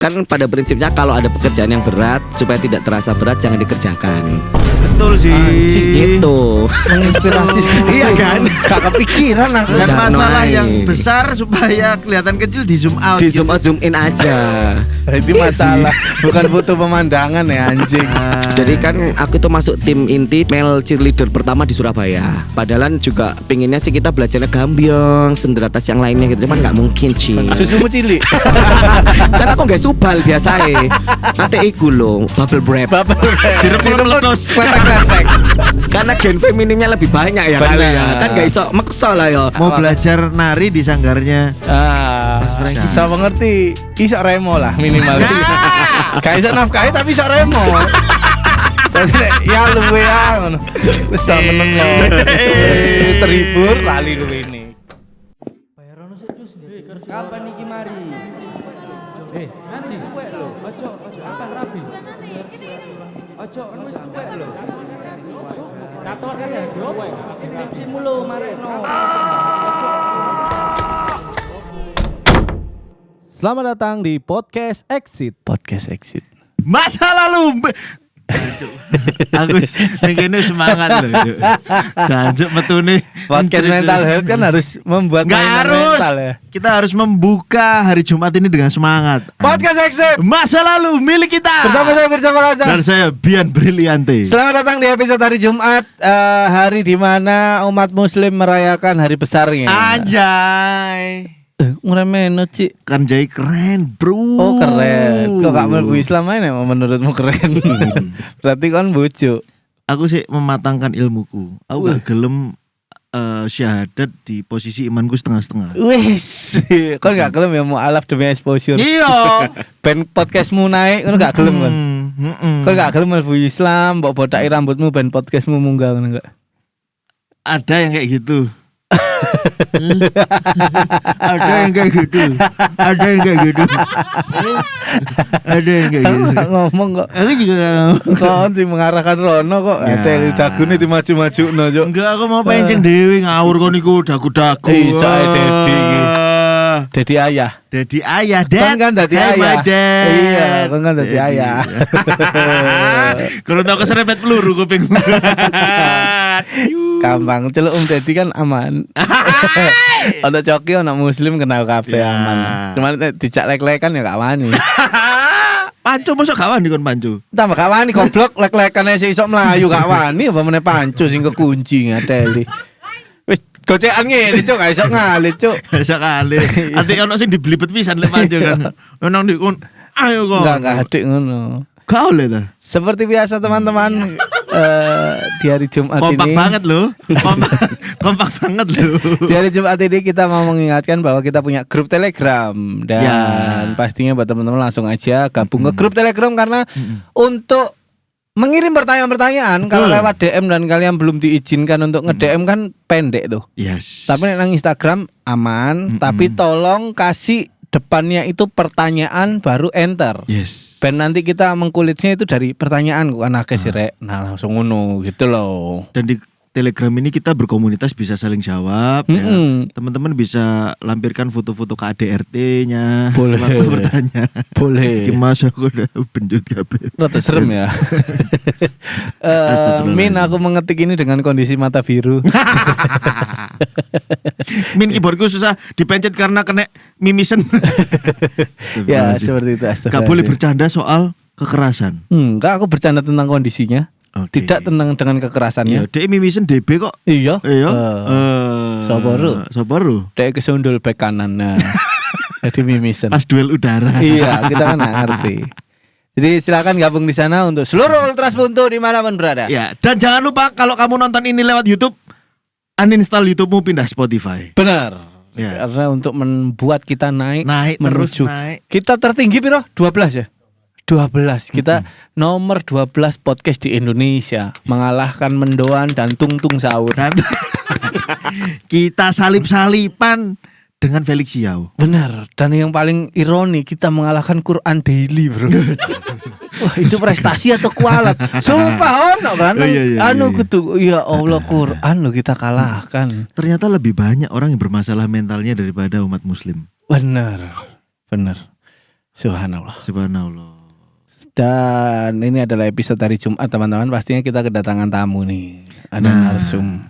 Kan pada prinsipnya kalau ada pekerjaan yang berat, supaya tidak terasa berat jangan dikerjakan. Betul sih. Gitu. Menginspirasi. Iya kan? Gak kepikiran aku. Dan Jangan masalah main. yang besar supaya kelihatan kecil di zoom out. Di zoom out zoom in aja. Itu masalah, bukan butuh pemandangan ya anjing. Jadi kan aku tuh masuk tim inti male cheerleader pertama di Surabaya. Padahal juga pinginnya sih kita belajarnya gambyong, senderatas yang lainnya gitu. Cuman nggak mungkin Ci. Susumu cilik. Kan aku nggak subal biasa nanti iku loh bubble wrap. Meledos. Kletek-kletek. Karena gen feminimnya lebih banyak ya kali ya. Benar. Kan gak iso maksa lah ya. Mau belajar nari di sanggarnya. Mas Franky. bisa mengerti. Iso remo lah minimal. Gak iso nafkahi tapi iso remo. Jadi ya luwe ya ngono. Wis tak meneng ya. Terhibur lali luwe ini. Kapan iki mari? Nanti tuwek lho. Ojo apa rabi. Ojo wis tuwek lho. Kator kan ya tuwek. Tipsimu lho marekno. Selamat datang di Podcast Exit. Podcast Exit. Masa lalu. Aku mikirnya semangat loh. Jancuk metune. Podcast mental health kan harus membuat Nggak mainan harus. mental ya. Kita harus membuka hari Jumat ini dengan semangat. Podcast Exit Masa lalu milik kita. bersama saya Firza Falaza. Dan saya Bian Briliante. Selamat datang di episode hari Jumat, hari di mana umat Muslim merayakan hari besarnya. Anjay. Ngremeno Cik. Kan jai keren, bro. Oh keren. Kok gak mlebu Islam aja emang menurutmu keren. Berarti kan bojo. Aku sih mematangkan ilmuku. Aku gak gelem syahadat di posisi imanku setengah-setengah. Wis. Kon gak gelem ya mau alaf demi exposure. Iya. Ben podcastmu naik kon gak gelem kan. Kon gak gelem mlebu Islam, mbok bodaki rambutmu ben podcastmu munggah ngono gak? Ada yang kayak gitu. Ada yang kayak gitu. Ada yang kayak gitu. Ada yang kayak Aku gitu. gak ngomong kok. Aku juga gak ngomong. Kon sing mengarahkan Rono kok. Ya. Teli dagune dimaju-majuno yo. Enggak, aku mau penceng dewi ngawur kon niku dagu-dagu. Iso ae Dedi iki. Dedi ayah. Dedi ayah, Kon Dad. kan dadi Hey, my ayah. dad. Iya, kon kan dadi Dedi. ayah. Kalau tau keserempet peluru kuping. Gampang, celuk Dedi kan aman. Ono coki ono muslim kenal kabeh Ya. aman. Cuman dijak lek-lekan ya gak wani. Pancu masuk gak wani kon pancu. Tambah gak wani goblok lek-lekan sing iso mlayu gak wani apa meneh pancu sing kekunci ngateli. Wis gocekan ngene cuk gak iso ngalit cuk. Sekali. Ati ono sing dibelibet pisan lek pancu kan. Ono di kon. Ayo kok. Enggak adik ngono. Gak oleh ta. Seperti biasa teman-teman di hari Jumat Kompak ini banget loh. Kompak banget loh. di hari Jumat ini kita mau mengingatkan bahwa kita punya grup Telegram dan Ya. pastinya buat teman-teman langsung aja gabung ke grup Telegram karena untuk mengirim pertanyaan-pertanyaan kalau lewat DM dan kalian belum diizinkan untuk nge-DM kan pendek tuh. Yes. Tapi nang Instagram aman, tapi tolong kasih depannya itu pertanyaan baru enter. Yes. Ben nanti kita mengkulitnya itu dari pertanyaan kok anaknya sih rek. Nah langsung ngono gitu loh. Dan di Telegram ini kita berkomunitas bisa saling jawab ya. Teman-teman bisa lampirkan foto-foto KDRT-nya. Boleh. Waktu bertanya. Boleh. Iki Mas aku udah benjut kabeh. Rada serem ya. Astagfirullahaladzim. Min aku mengetik ini dengan kondisi mata biru. Min keyboardku susah dipencet karena kena mimisen. Ya seperti itu. Gak boleh bercanda soal kekerasan. Enggak, aku bercanda tentang kondisinya. Oke. Tidak tentang dengan Ya, kekerasannya. dek mimisen DB kok. Iya. Iya. Soporu. Soporu. Dek kesundul bek kanan. Nah. Jadi mimisen. Pas duel udara. Iya, kita kan nggak ngerti. Jadi silakan gabung di sana untuk seluruh Ultras Buntu dimanapun berada. Ya, dan jangan lupa kalau kamu nonton ini lewat YouTube, uninstall YouTube-mu, pindah Spotify. Benar. Ya. Karena untuk membuat kita naik Terus menuju naik. kita tertinggi piro? 12 ya? 12. Kita nomor 12 podcast di Indonesia, mengalahkan Mendoan dan Tung Sahur. Dan kita salip-salipan dengan Felix Yao. Benar. Dan yang paling ironi, kita mengalahkan Quran Daily, bro. Wah, itu prestasi atau kualat? Sumpah ono kan? Oh, iya. Kudu ya Allah, Quran lo kita kalahkan. Ternyata lebih banyak orang yang bermasalah mentalnya daripada umat muslim. Benar. Subhanallah. Subhanallah. Dan ini adalah episode hari Jumat teman-teman. Pastinya kita kedatangan tamu nih. Ada narsum.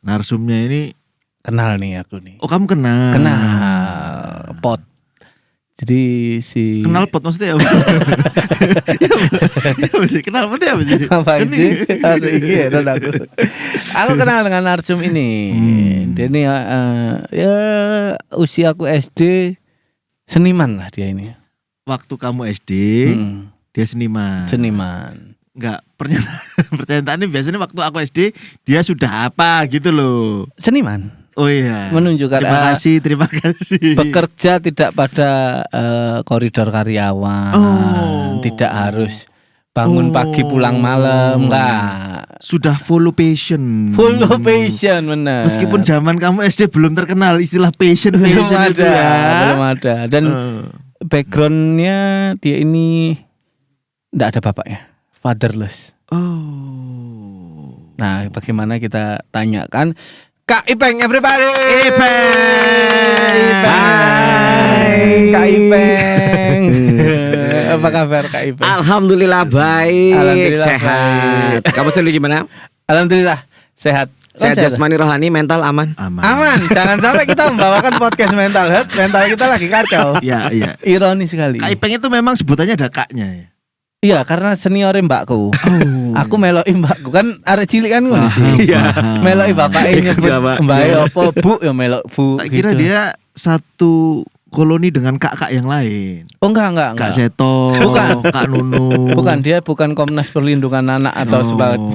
Narsumnya ini Kenal nih aku nih. oh kamu kenal. Kenal pot. Jadi si Kenal pot maksudnya apa? Kenal potnya apa sih? apa sih? Ada iki ya dan aku. Aku kenal dengan narsum ini. Dia ini ya usia aku SD seniman lah dia ini. Waktu kamu SD, dia seniman. Seniman. Enggak, pernyataannya biasanya waktu aku SD dia sudah apa gitu loh. Seniman. Oh iya. Menunjukkan terima kasih. bekerja tidak pada koridor karyawan. Tidak harus bangun pagi pulang malam, enggak. Sudah follow passion. Follow passion benar. Meskipun zaman kamu SD belum terkenal istilah passion belum itu ada, ya. belum ada. Dan backgroundnya dia ini enggak ada bapaknya, fatherless. Oh. Nah, bagaimana kita tanyakan Kak Ipeng, everybody. Ipeng. Kak Ipeng. Apa kabar Kak Ipeng? Alhamdulillah baik, Alhamdulillah sehat. Kamu sendiri gimana? Alhamdulillah sehat. Sehat jasmani, rohani, mental aman. Aman. Jangan sampai kita membawakan podcast mental health, mental kita lagi kacau. Iya, iya. Ironis sekali. Kak Ipeng itu memang sebutannya ada kaknya ya. Iya, karena seniore mbakku. Aku meloki mbakku kan arek cilik kan ngono sih. Iya. Meloki bapake nyebut mbak apa Bu ya melok Bu. Tak kira gitu. dia satu koloni dengan kakak yang lain. Oh enggak. Kak Seto, Bukan. Kak Nunu. Bukan, dia bukan Komnas Perlindungan Anak atau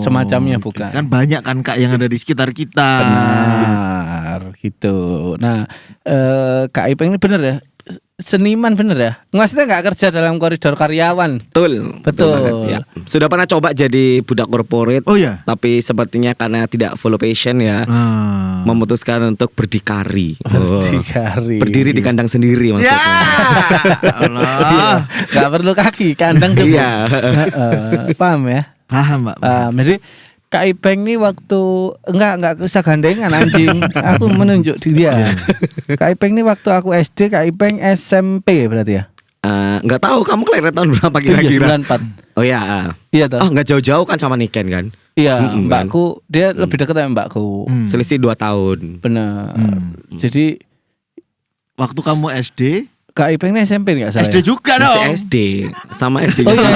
semacamnya bukan. Kan banyak kan kak yang ada di sekitar kita. Benar, gitu. Nah, Kak Ipeng ini bener ya? Seniman bener ya? Maksudnya nggak kerja dalam koridor karyawan? Betul. Betul. Banget, ya. Sudah pernah coba jadi budak korporat. Oh ya. Tapi sepertinya karena tidak follow passion ya, memutuskan untuk berdikari. Berdikari. Berdiri di kandang sendiri Ya. maksudnya. Allah. Gak perlu kaki, kandang cukup. Iya. Paham ya? Paham, Mbak. Jadi Kak Ipeng nih waktu enggak usah gandengan anjing. Aku menunjuk dia. Kak Ipeng nih waktu aku SD, Kak Ipeng SMP berarti ya? Nggak tahu kamu kelahiran tahun berapa kira-kira? 94. Oh ya. Iya toh? Oh nggak jauh-jauh kan sama Niken kan? Iya, Mm-mm, mbakku dia lebih dekat sama mbakku. Selisih 2 tahun. Benar. Jadi Waktu kamu SD, Kak Ipeng ini SMP enggak salah? SD juga dong. Masih SD. Sama SD Oh, juga.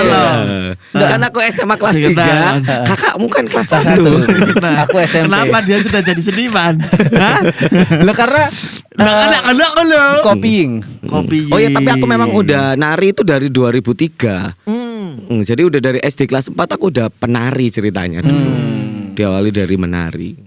iya. Kan aku SMA kelas Masih 3. kenal. Kakakmu kan kelas Kelas 1. Nah, Aku SMP. Kenapa dia sudah jadi seniman? Hah? Lah karena Anak-anak lo. copying. Kopi. Oh ya, tapi aku memang udah nari itu dari 2003. Jadi udah dari SD kelas 4 aku udah penari ceritanya dulu. Diawali dari menari.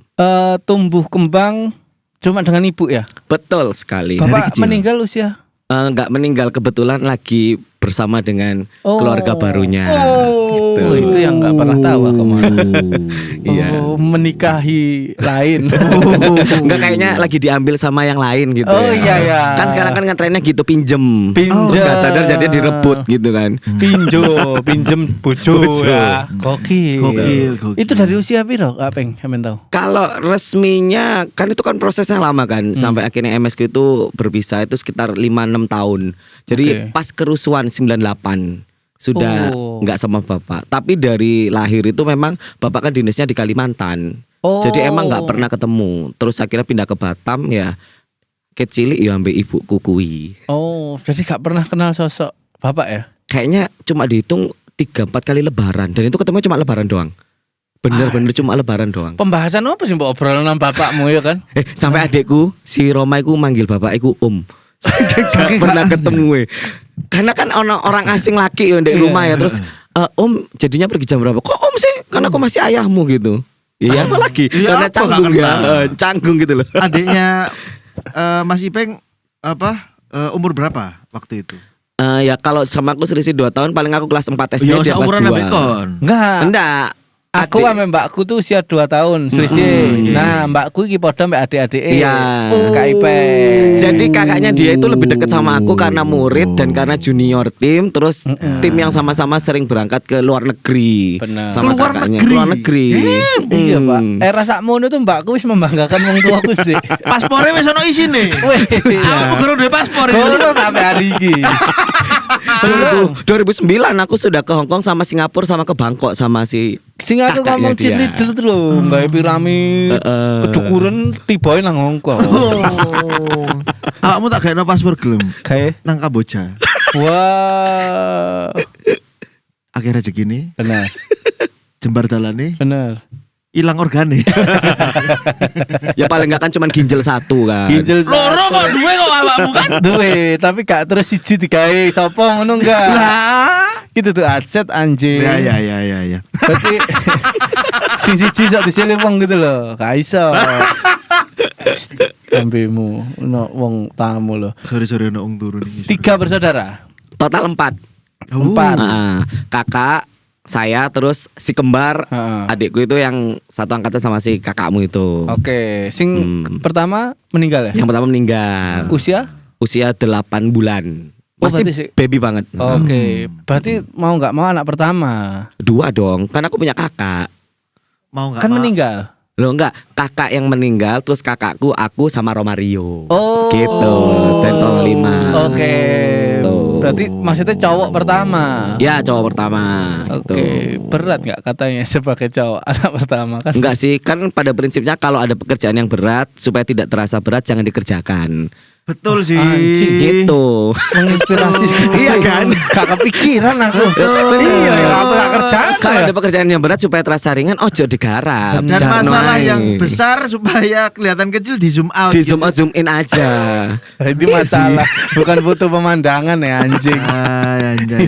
Tumbuh kembang cuma dengan ibu ya? Betul sekali. Bapak kecil. meninggal usia? Nggak meninggal, kebetulan lagi bersama dengan keluarga barunya. Gitu. Oh, itu yang nggak pernah tahu aku mah. Iya. Oh, menikahi lain. Nggak, kayaknya lagi diambil sama yang lain gitu. Oh, ya. iya. Kan sekarang kan ngetrennya gitu, pinjem. Pinjem. Terus nggak sadar jadi direbut gitu kan. Pinjem bojo Bojo. ya. Gokil. Gokil. Itu dari usia piro, Kak Peng? Sampeyan tahu? Kalau resminya kan itu kan prosesnya lama kan. Sampai akhirnya MSQ itu berpisah itu sekitar 5-6 tahun. Jadi Oke. pas kerusuhan 98 sudah Oh. nggak sama bapak. Tapi dari lahir itu memang bapak kan dinasnya di Kalimantan. Oh. Jadi emang nggak pernah ketemu. Terus akhirnya pindah ke Batam ya. Kecil ya ambil ibu kukui. Oh, jadi gak pernah kenal sosok bapak ya? Kayaknya cuma dihitung 3-4 kali lebaran. Dan itu ketemu cuma lebaran doang. Bener-bener cuma lebaran doang. Pembahasan apa sih mbok obrolan sama bapakmu ya kan? Sampai adekku si Roma iku manggil bapak iku Gak pernah ketemu. Karena kan orang asing laki ya di rumah ya. Terus Om jadinya pergi jam berapa? Kok Om sih? Karena aku masih ayahmu gitu. Iya apa lagi? Iya, Karena apa canggung gak ya. kenal? Canggung gitu loh. Adiknya Mas Ipeng umur berapa waktu itu? Ya kalau sama aku selisih 2 tahun, paling aku kelas 4 SD Yo dia kelas seumuran 2. ambek kon. Enggak. Enggak. Aku sama mbakku tuh usia 2 tahun selisih. Nah, mbakku iki padha mbak adik-adike. Iya. KIP. Jadi kakaknya dia itu lebih dekat sama aku karena murid dan karena junior tim, terus tim yang sama-sama sering berangkat ke luar negeri. Benar. Sama Keluar kakaknya negeri? keluar negeri. Iya, Pak. Era sakmono tuh mbakku wis membanggakan wong tuaku sih. Paspornya wis ono isine. Wih, Aku kudu duwe paspor. Kono sampai hari ini. 2009 aku sudah ke Hong Kong sama Singapura sama ke Bangkok sama si Sing aku kakaknya ngomong dia. cheerleader tuh lho, gawe piramid, kedukuran tibae nang Hong Kong. Awakmu tak gawe paspor gelem Kae. nang Kamboja. Wah. Akhir rezeki ini Benar, jembar dalane benar. ilang organe. Ya paling enggak kan cuman ginjal satu kan. Ginjal Loro kok duwe kok awakmu kan. duwe, tapi gak terus siji digawe sapa ngono enggak. Gitu tuh aset anjing. Ya. Berarti sing siji sak disile wong gitu loh. Gak iso. Ambimu ono wong tamu loh. Sorry ono wong turu nih. 3 bersaudara. Total 4. 4. Kakak, saya terus si kembar, Heeh. adikku itu yang satu angkatan sama si kakakmu itu. Oke, sing pertama meninggal ya? Yang pertama meninggal. Usia? 8 bulan. Oh, Masih berarti sih- baby banget. Oke, berarti mau nggak mau anak pertama 2 dong, kan aku punya kakak. Mau enggak? kan meninggal. Loh enggak, kakak yang meninggal terus kakakku, aku sama Romario. Oh, Gitu, dan tahun 5. Oke, Tuh. berarti maksudnya cowok pertama. Ya cowok pertama. Oke, Gitu. berat nggak katanya sebagai cowok anak pertama kan? Enggak sih, kan pada prinsipnya kalau ada pekerjaan yang berat supaya tidak terasa berat jangan dikerjakan. Betul sih. Anjing, Gitu. Menginspirasi. Iya kan? Gak kepikiran aku. Iya, ya, apa tak kerjaan? Kalau ada pekerjaan yang berat supaya terasa ringan, ojo digarap. Dan Jangan masalah main. yang besar supaya kelihatan kecil di zoom out. di zoom out zoom in aja. Ini masalah, bukan butuh pemandangan ya anjing. Anjay.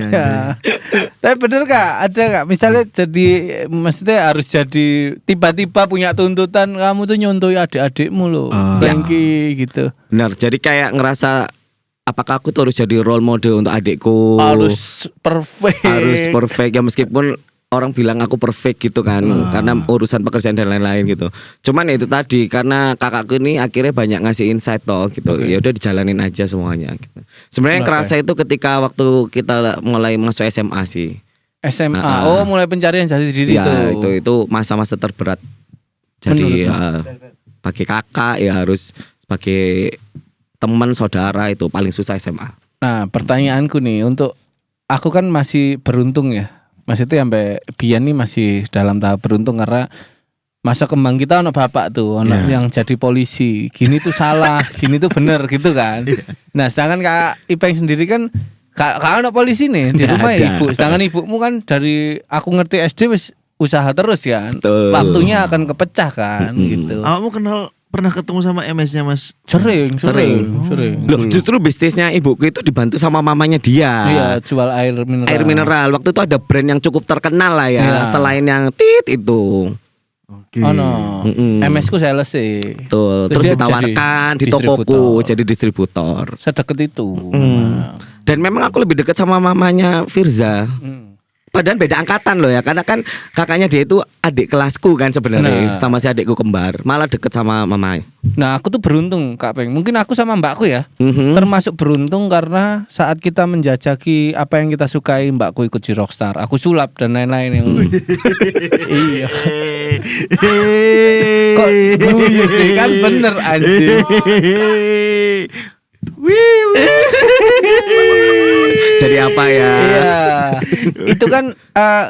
Tapi bener kak, ada kak misalnya jadi maksudnya harus jadi tiba-tiba punya tuntutan kamu tuh nyontoi adik-adikmu loh, Frankie gitu. Benar. Jadi kayak ngerasa apakah aku tuh harus jadi role model untuk adikku? Harus perfect. Harus perfect ya, meskipun orang bilang aku perfect gitu kan, karena urusan pekerjaan dan lain-lain gitu. Cuman ya itu tadi, karena kakakku ini akhirnya banyak ngasih insight toh gitu. Ya udah dijalanin aja semuanya gitu. Sebenarnya yang kerasa itu ketika waktu kita mulai masuk SMA sih. SMA. Oh, mulai pencarian jati diri Ya itu. itu masa-masa terberat. Jadi ya, pakai kakak ya harus pakai teman saudara, itu paling susah SMA. Nah, pertanyaanku nih untuk aku kan masih beruntung ya. Maksudnya sampai Bian nih masih dalam tahap beruntung karena masa kembang kita anak bapak tuh, anak yang jadi polisi. Gini tuh salah, gini tuh bener gitu kan. Nah, sedangkan Kak Ipeng sendiri kan Kak anak polisi nih di rumah ya ibu. Sedangkan ibumu kan dari aku ngerti SD wis usaha terus kan. Betul. Waktunya akan kepecah kan gitu. Awakmu pernah ketemu sama MS-nya Mas? Sering. Loh, justru bisnisnya ibuku itu dibantu sama mamanya dia. Iya, jual air mineral. Air mineral. Waktu itu ada brand yang cukup terkenal lah ya, Iya. selain yang tit itu. Oke. Oh no. MS ku sales sih. Tuh, Terus terus dia ditawarkan jadi di tokoku distributor. jadi distributor. Sedekat itu. Dan memang aku lebih dekat sama mamanya Firza. Padahal beda angkatan loh ya, karena kan kakaknya dia itu adik kelasku kan sebenarnya, Nah. sama si adikku kembar, malah deket sama mama. Nah, aku tuh beruntung Kak Peng. Mungkin aku sama mbakku ya. Mhm. Termasuk beruntung karena saat kita menjajaki apa yang kita sukai, mbakku ikut di Rockstar. Aku sulap dan lain-lain yang iya. Kok guyu sih kan bener anjing. Jadi apa ya? Iya. Itu kan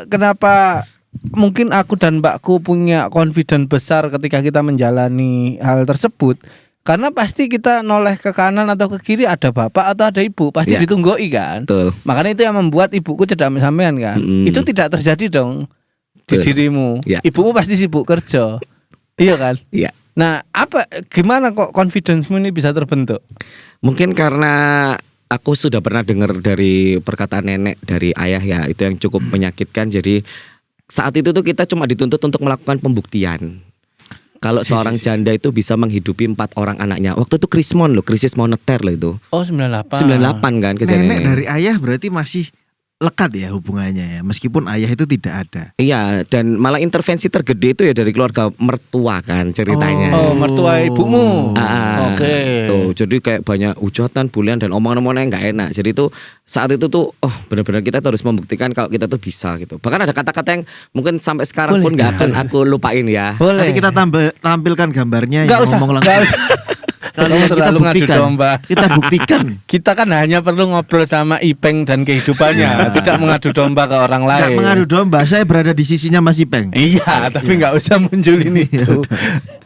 kenapa mungkin aku dan mbakku punya confidence besar ketika kita menjalani hal tersebut. Karena pasti kita noleh ke kanan atau ke kiri ada bapak atau ada ibu, pasti Iya. ditunggoi kan. Betul. Makanya itu yang membuat ibuku cedak sampean kan. Itu tidak terjadi dong di Betul. dirimu. Iya. Ibumu pasti sibuk kerja. Iya kan? Iya. Nah, gimana kok confidence-mu ini bisa terbentuk? Mungkin karena aku sudah pernah dengar dari perkataan nenek dari ayah ya, itu yang cukup menyakitkan. Jadi saat itu tuh kita cuma dituntut untuk melakukan pembuktian. Kalau seorang janda itu bisa menghidupi 4 orang anaknya. Waktu itu krisis moneter loh itu. Oh, 98. 98 kan Nenek kejadiannya. dari ayah berarti masih lekat ya hubungannya ya, meskipun ayah itu tidak ada. Iya, dan malah intervensi tergede itu ya dari keluarga mertua kan ceritanya. Oh, mertua ibumu. Oke. Tuh, jadi kayak banyak hujatan, bulian dan omongan-omongan yang nggak enak. Jadi tuh saat itu tuh, benar-benar kita tuh harus membuktikan kalau kita tuh bisa gitu. Bahkan ada kata-kata yang mungkin sampai sekarang pun nggak akan aku lupain ya. Boleh. Nanti kita tampilkan gambarnya Nggak yang usah, ngomong nggak langsung. usah. Kita terlalu ngadu buktikan. domba. Kita buktikan. Kita kan hanya perlu ngobrol sama Ipeng dan kehidupannya, tidak mengadu domba ke orang lain. Enggak mengadu domba, saya berada di sisinya Mas Ipeng. Iya, tapi nggak usah munculin itu.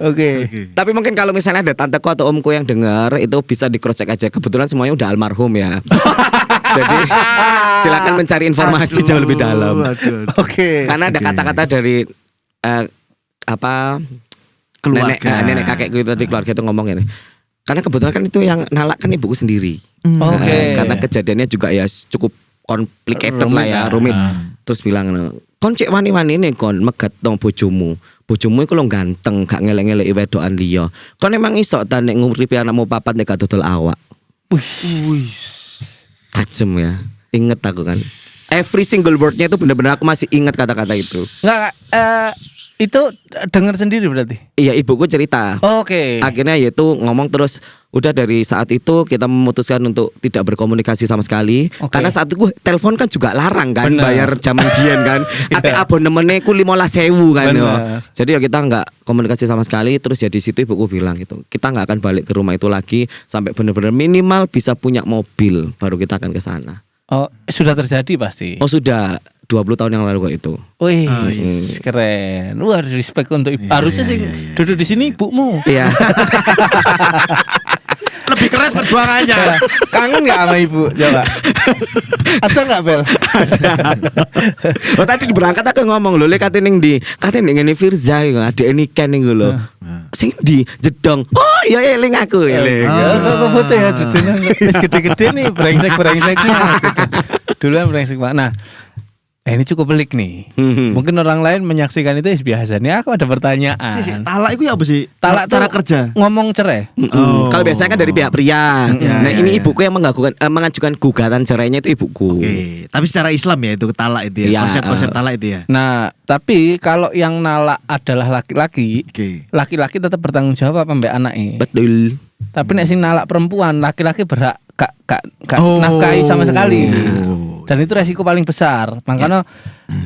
Oke. Tapi mungkin kalau misalnya ada tanteku atau omku yang dengar itu bisa di cross check aja. Kebetulan semuanya udah almarhum ya. Jadi silakan mencari informasi jauh lebih dalam. Oke. Karena ada kata-kata dari Keluarga. nenek kakekku itu tadi keluarga itu ngomong ini. Karena kebetulan kan itu yang nalak kan ibuku sendiri. Oke. Karena kejadiannya juga ya cukup complicated lah ya, rumit. Terus bilang, kon cek wani-wani nih kon megat dong bojomu. Bojomu iku lho ganteng, gak ngelek-ngeleki wedokan liya. Kon emang iso ta nek nguripi anakmu papat nek gak dodol awak. Wih. Tajem ya. Ingat aku kan. Every single wordnya itu benar-benar aku masih ingat kata-kata itu. Nggak, itu dengar sendiri berarti. Iya, ibuku cerita. Oke. Akhirnya yaitu ngomong terus udah dari saat itu kita memutuskan untuk tidak berkomunikasi sama sekali. Oke. Karena saat itu telepon kan juga larang kan. Bener. Bayar zaman biyen kan. Ate abonemennya ku 15.000 kan. Bener. Ya. Jadi ya kita nggak komunikasi sama sekali. Terus ya di situ ibuku bilang gitu, kita nggak akan balik ke rumah itu lagi sampai benar-benar minimal bisa punya mobil baru kita akan ke sana. Oh, sudah terjadi pasti. Oh sudah 20 tahun yang lalu kok itu. Wih, keren. Wah, respect untuk ibu. Harusnya sih duduk di sini ibumu. Iya. Lebih keras perjuangannya. Kangen nggak sama ibu? Coba. Ada nggak Bel? Oh tadi berangkat aku ngomong lho, kate ning ndi? Kate ning ngene Firza iku, adike Niken niku lho. Sing di jedong. Oh iya eling aku eling. Kok foto ya dudunya wis gede-gede nih brengsek-brengseknya. Duluan brengsek Pak. Nah, ini cukup pelik nih. Mungkin orang lain menyaksikan itu biasa. Nih aku ada pertanyaan. Talak itu ya apa sih? Talak Cara tuh kerja. ngomong cerai. Kalau biasanya kan dari pihak pria. Nah ini ibuku yang mengajukan gugatan cerainya itu ibuku. Oke, tapi secara Islam ya itu talak itu ya. Iya, Konsep-konsep talak itu ya. Nah, tapi kalau yang nalak adalah laki-laki, Oke. laki-laki tetap bertanggung jawab apa mbak anaknya. Betul. Tapi nek sing nalak perempuan, laki-laki berhak gak nafkahi sama sekali. Dan itu resiko paling besar. Makanya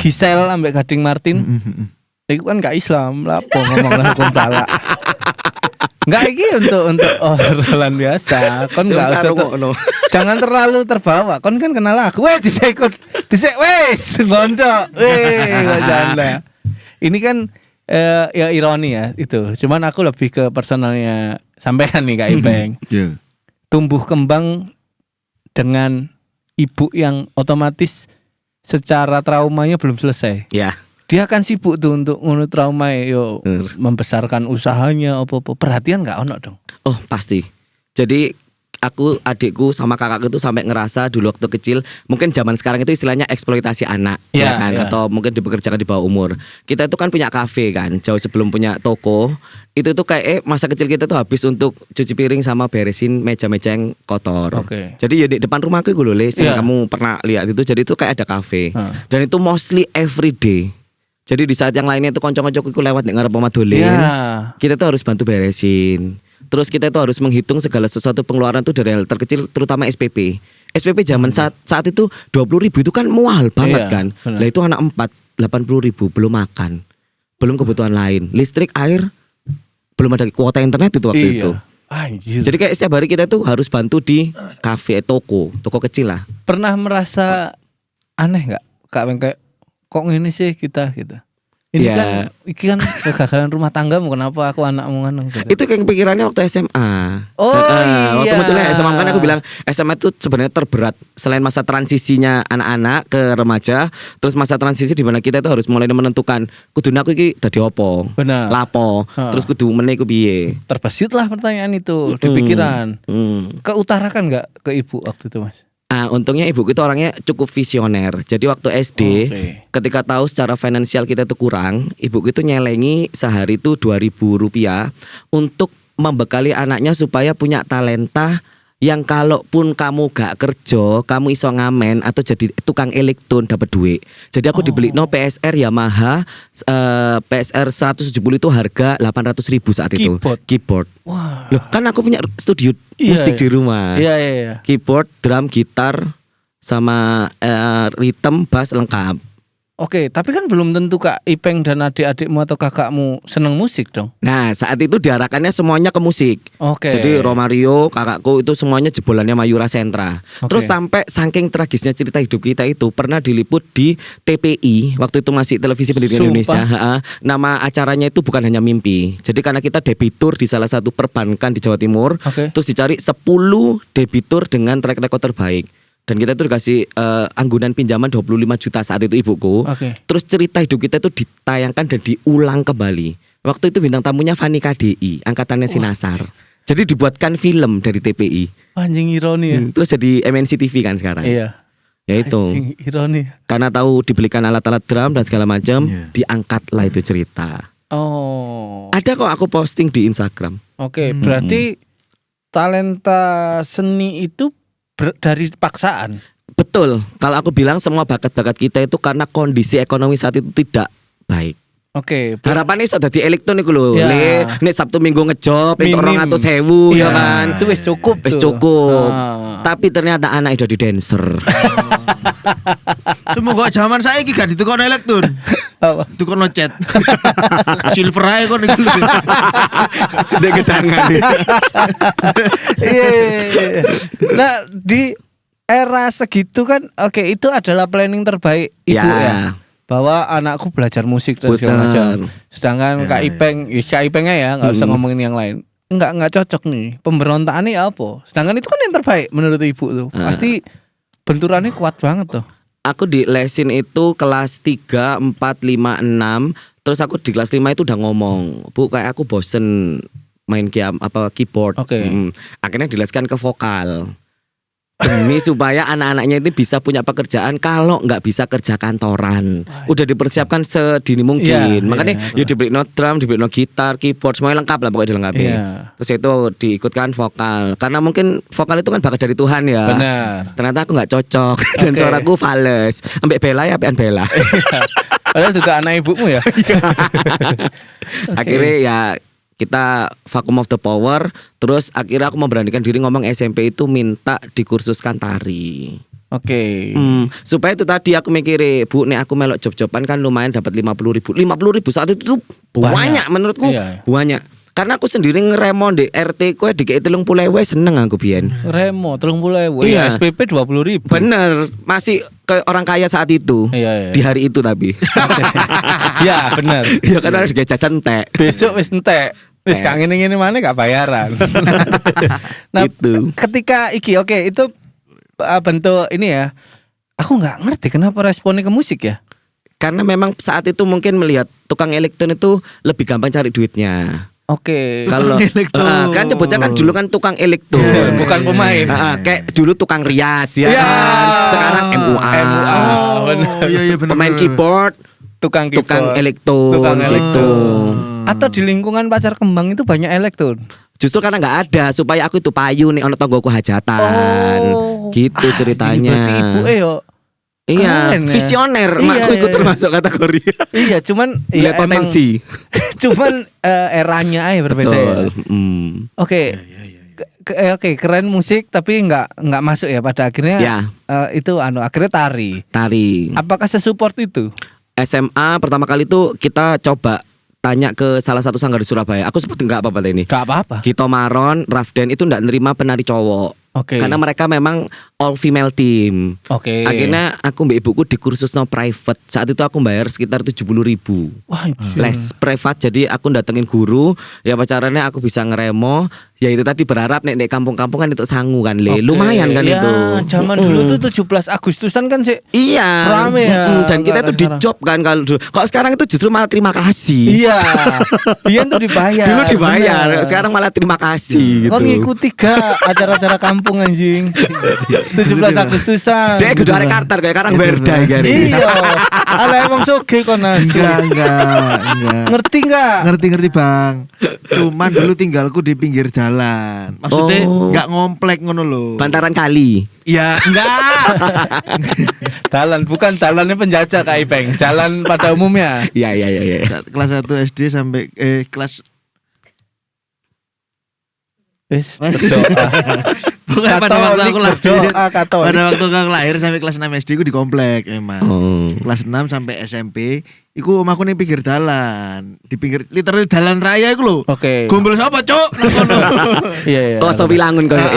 Gisel ambek Gading Martin itu kan gak Islam, lapo ngomong hukum talak. Enggak iki untuk obrolan biasa. Kon enggak usah jangan terlalu terbawa. Kon kan kenal aku. Weh disek wes gondok. Kok janda. Ini kan ya ironi ya itu. Cuman aku lebih ke personalnya sampean nih Kak Ipeng. Iya. Tumbuh kembang dengan ibu yang otomatis secara traumanya belum selesai. Ya. Dia kan sibuk tuh untuk ngono trauma yo membesarkan usahanya apa-apa. Perhatian enggak ono dong. Oh pasti. Jadi aku, adikku sama kakakku itu sampai ngerasa dulu waktu kecil, mungkin zaman sekarang itu istilahnya eksploitasi anak, Iya, ya kan? iya. Atau mungkin dipekerjakan di bawah umur. Kita itu kan punya kafe kan, jauh sebelum punya toko. Itu tuh kayak masa kecil kita tuh habis untuk cuci piring sama beresin meja-meja yang kotor. Oke. Jadi ya di depan rumahku itu loh, Les, yang Iya. kamu pernah lihat itu. Jadi itu kayak ada kafe. Dan itu mostly every day. Jadi di saat yang lainnya itu konco-koncoku iku lewat nek ngarep omah dolen. Ya. Kita tuh harus bantu beresin. Terus kita itu harus menghitung segala sesuatu pengeluaran tuh dari hal terkecil, terutama SPP. SPP zaman saat itu 20.000 itu kan mual banget Iya, kan. benar. Lah itu anak 80.000 belum makan, belum kebutuhan lain, listrik, air, belum ada kuota internet itu waktu itu. Anjir. Jadi kayak setiap hari kita tuh harus bantu di kafe, toko kecil lah. Pernah merasa aneh nggak Kak Beng, kayak kok ngene sih kita gitu. Ini Ya. kan kegagalan rumah tanggamu, kenapa aku anakmu ngono gitu. Itu kayak pikirannya waktu SMA. Oh, Waktu iya. munculnya SMA kan aku bilang SMA itu sebenarnya terberat selain masa transisinya anak-anak ke remaja, terus masa transisi di mana kita itu harus mulai menentukan kudune aku iki dadi opo. Benar. Lapo. Terus kudu meneh iku piye. Terbesit lah pertanyaan itu di pikiran. Keutarakan nggak ke ibu waktu itu Mas? Untungnya ibuku itu orangnya cukup visioner. Jadi waktu SD, Oke. ketika tahu secara finansial kita itu kurang, ibuku itu nyelengi sehari itu 2.000 rupiah untuk membekali anaknya supaya punya talenta yang kalaupun kamu gak kerja, kamu iso ngamen atau jadi tukang elektron dapat duit. Jadi aku dibeli PSR Yamaha PSR 170 itu harga 800.000 saat itu. Keyboard. Wah. Loh, kan aku punya studio Iya, musik iya. di rumah. Iya. Keyboard, drum, gitar sama rhythm, bass lengkap. Oke, tapi kan belum tentu Kak Ipeng dan adik-adikmu atau kakakmu seneng musik dong. Nah, saat itu diarahkannya semuanya ke musik. Oke. Jadi Romario, kakakku itu semuanya jebolannya Mayura Sentra. Oke. Terus sampai saking tragisnya cerita hidup kita itu pernah diliput di TPI, waktu itu masih Televisi Pendidikan Sumpah. Indonesia. Nama acaranya itu bukan hanya mimpi. Jadi karena kita debitur di salah satu perbankan di Jawa Timur, Oke. terus dicari 10 debitur dengan track record terbaik. Dan kita itu dikasih anggunan pinjaman 25 juta saat itu ibuku. Oke. Terus cerita hidup kita itu ditayangkan dan diulang kembali. Waktu itu bintang tamunya Fani KDI, angkatannya Sinasar. Jadi dibuatkan film dari TPI. Anjing ironi ya. Terus jadi MNC TV kan sekarang. Iya. Ya itu. Anjing ironi. Karena tahu dibelikan alat-alat drum dan segala macam, Iya. diangkatlah itu cerita. Oh. Ada kok aku posting di Instagram. Oke, berarti talenta seni itu dari paksaan. Betul. Kalau aku bilang semua bakat-bakat kita itu karena kondisi ekonomi saat itu tidak baik. Oke. Harapannya iso dadi elektron iku lho. Ya. Nek Sabtu Minggu ngejob entuk Minim. 200.000 ya Iya, kan. itu wis cukup. Wis tuh. cukup. Ah. Tapi ternyata anak jadi dancer. Semoga zaman saya iki gak ditukon elektron. Apa? Tukon chat. Silver ae kon iki lho. Dek gedangan. Iya. Nah, di era segitu kan oke, itu adalah planning terbaik ibu ya. Bahwa anakku belajar musik dan segala macam. Sedangkan Kak Ipeng, Kak Ipengnya ya nggak usah ngomongin yang lain. Nggak cocok nih. Pemberontakannya apa? Sedangkan itu kan yang terbaik menurut ibu tuh. Pasti benturannya kuat banget tuh. Aku di lesin itu kelas 3, 4, 5, 6. Terus aku di kelas 5 itu udah ngomong, "Bu, kayak aku bosen main keyboard." Oke. Akhirnya dileskan ke vokal. Demi supaya anak-anaknya itu bisa punya pekerjaan kalau nggak bisa kerja kantoran. Udah dipersiapkan sedini mungkin. Iya, Makanya iya, ya dibeli drum, dibeli gitar, keyboard, semuanya lengkap lah pokoknya dilengkapi. Iya. Terus itu diikutkan vokal. Karena mungkin vokal itu kan bakat dari Tuhan ya. Benar. Ternyata aku nggak cocok dan Oke. suaraku fales. Ambek Bella ya, ambekan Bella. Padahal juga anak ibumu ya. Akhirnya ya kita vacuum of the power. Terus akhirnya aku memberanikan diri ngomong SMP itu minta dikursuskan tari. Oke. Supaya itu tadi aku mikirin, Bu, nek aku melok job-joban kan lumayan dapat 50.000. 50.000 saat itu tuh banyak menurutku. Iya. Banyak. Karena aku sendiri ngeremon di RT ku dikei 30.000 seneng aku biyen. Remo 30.000. Iya. Iya. SPP 20.000. Bener, masih ke orang kaya saat itu. Iya. Di hari itu tapi. Ya benar. Ya kan harus kayak jajan entek. Besok wis entek. Wis gak ngene-ngene mana gak bayaran. Nah, Gitu. ketika oke itu bentuk ini ya. Aku nggak ngerti kenapa responnya ke musik ya. Karena memang saat itu mungkin melihat tukang elektron itu lebih gampang cari duitnya. Oke. Kalau kan sebutnya kan dulu kan tukang elektron, Bukan pemain. kayak dulu tukang rias ya. Ya. Kan? Sekarang MUA. Oh, iya benar. Pemain keyboard, Tukang tukang keyboard. elektron Tukang gitu. elektron. Atau di lingkungan Pasar Kembang itu banyak elektron. Justru karena nggak ada supaya aku itu payu nih ono tonggoku hajatan. Gitu ceritanya. Berarti ibu yo. Iya, keren ya. visioner. Iya, Makku ikut iya. termasuk kategori. Iya, cuman Lihat potensi. cuman eranya aja berbeda ya. Betul. Oke. Oke, keren musik tapi nggak masuk ya pada akhirnya. Ya. Itu akhirnya tari. Tari. Apakah sesupport itu? SMA pertama kali itu kita coba tanya ke salah satu sanggar di Surabaya. Aku sebut nggak apa-apa ini. Gak apa-apa. Gito Maron, Rafden itu nggak nerima penari cowok. Oke. Karena mereka memang all female team. Oke. Akhirnya aku mbak ibuku di kursus no private. Saat itu aku bayar sekitar 70.000. Wah, anjir. Les privat, jadi aku datengin guru. Ya pacarannya aku bisa ngeremo. Ya itu tadi berharap nek kampung-kampungan itu sangu kan le. Oke. Lumayan kan Ya, itu. zaman dulu tuh 17 Agustusan kan sih. Iya. Rame ya, Dan kita nggak tuh di sekarang. job kan kalau dulu. Kalau sekarang itu justru malah terima kasih. Iya. Biar tuh dibayar. Dulu dibayar, bener. sekarang malah terima kasih Kau gitu. ngikuti gak acara-acara kampung Lampung anjing. 17 Agustusan. Dek kudu arek Kartar kayak Karang Werda gari. Iya. Ala emang soge kon asli. Enggak. Ngerti enggak? Ngerti Bang. Cuman dulu tinggalku di pinggir jalan. Maksudnya enggak ngomplek ngono lho. Bantaran kali. Ya enggak. Jalan bukan jalannya penjajah Kak Ipeng. Jalan pada umumnya. Iya. Kelas 1 SD sampai kelas Wis berdoa. Pokoknya pada waktu aku lahir. Berdoa Katolik. Pada waktu aku lahir sampai kelas 6 SD ku di komplek emang. Oh. Kelas 6 sampai SMP iku omahku ning pinggir dalan. Di pinggir literally dalan raya iku lho. Oke. Gombol sapa, Cuk? Nang kono. Iya. Oh, so Wilangun koyo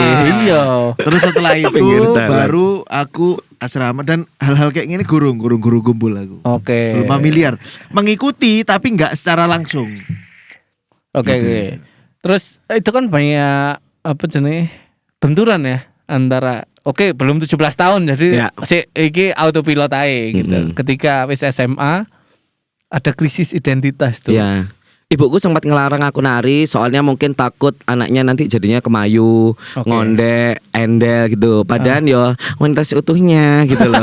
Iya. Terus setelah itu Pinggir dalan. baru aku asrama dan hal-hal kayak gini guru gumbul aku. Oke. Belum familiar. Mengikuti tapi enggak secara langsung. Oke. Terus itu kan banyak apa jenis benturan ya antara belum 17 tahun jadi Ya. si iki autopilot aja gitu. Ketika wis SMA ada krisis identitas tuh. Iya. Ibuku sempat ngelarang aku nari soalnya mungkin takut anaknya nanti jadinya kemayu, Oke. ngondek, endel gitu. Padahal yo wanita seutuhnya gitu loh.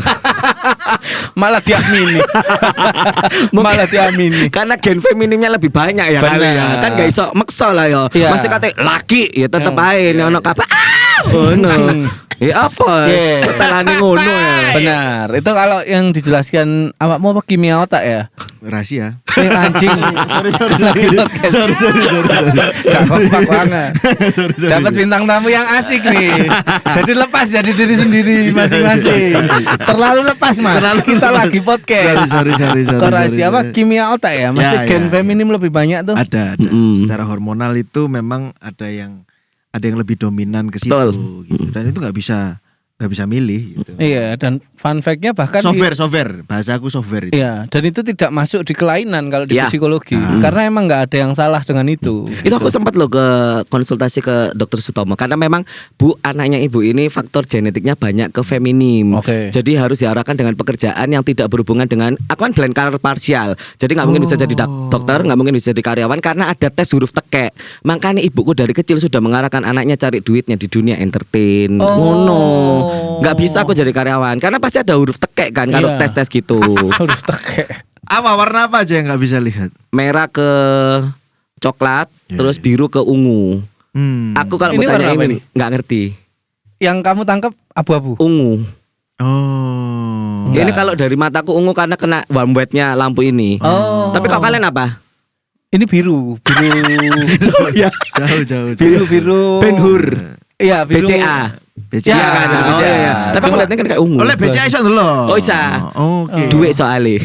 Malah diamini. Malah diamini. Karena gen feminimnya lebih banyak ya kali ya. Benar. Kan gak iso maksa lah yo. Iya. Masih kate laki ya tetep Iya. ae nek ono kabar. Ngono. Ya apa? Iya. Setelane ngono ya. Benar. Itu kalau yang dijelaskan awakmu apa kimia otak ya? Rahasia. Anjing. Sorry. Gak kompak banget. Dapat bintang tamu yang asik nih. Jadi lepas jadi diri sendiri masing-masing. Terlalu lepas Mas. Kita lagi podcast. Sorry. Rahasia apa? Kimia otak ya? Maksudnya Ya, gen ya. feminim lebih banyak tuh. Ada. Mm-mm. Secara hormonal itu memang ada yang lebih dominan ke situ Betul. gitu. Dan itu nggak bisa milih gitu. Iya, dan fun fact-nya bahkan Software, bahasa aku software itu. iya, dan itu tidak masuk di kelainan kalau di Iya. psikologi. Karena emang nggak ada yang salah dengan itu. Itu aku sempat loh ke konsultasi ke dokter Sutomo karena memang Bu anaknya ibu ini faktor genetiknya banyak ke feminim. Oke. Jadi harus diarahkan dengan pekerjaan yang tidak berhubungan dengan aku kan blind color parsial. Jadi nggak mungkin bisa jadi dokter, nggak mungkin bisa jadi karyawan karena ada tes huruf tekek. Makanya ibuku dari kecil sudah mengarahkan anaknya cari duitnya di dunia entertain. Ngono. Nggak bisa aku jadi karyawan karena pasti ada huruf tekek kan kalau Iya. tes gitu. Harus tekek. Apa warna apa aja yang nggak bisa lihat? Merah ke coklat, Iya, terus biru ke ungu. Aku kalau Ini mau tanya warna apa ini nggak ngerti. Yang kamu tangkap abu-abu. Ungu. Oh. Enggak. Ini kalau dari mataku ungu karena kena warm white-nya lampu ini. Oh. Tapi kalau kalian apa? Ini biru. ya. Jauh. Biru. Ben-Hur. Iya, biru. BCA. BCA. Iya kan? Oh, BCA. iya, iya. Tapi aku lihatnya kan kayak ungu. Oleh BCA iso dulu. Oh, isa. Oke. Duit soalnya.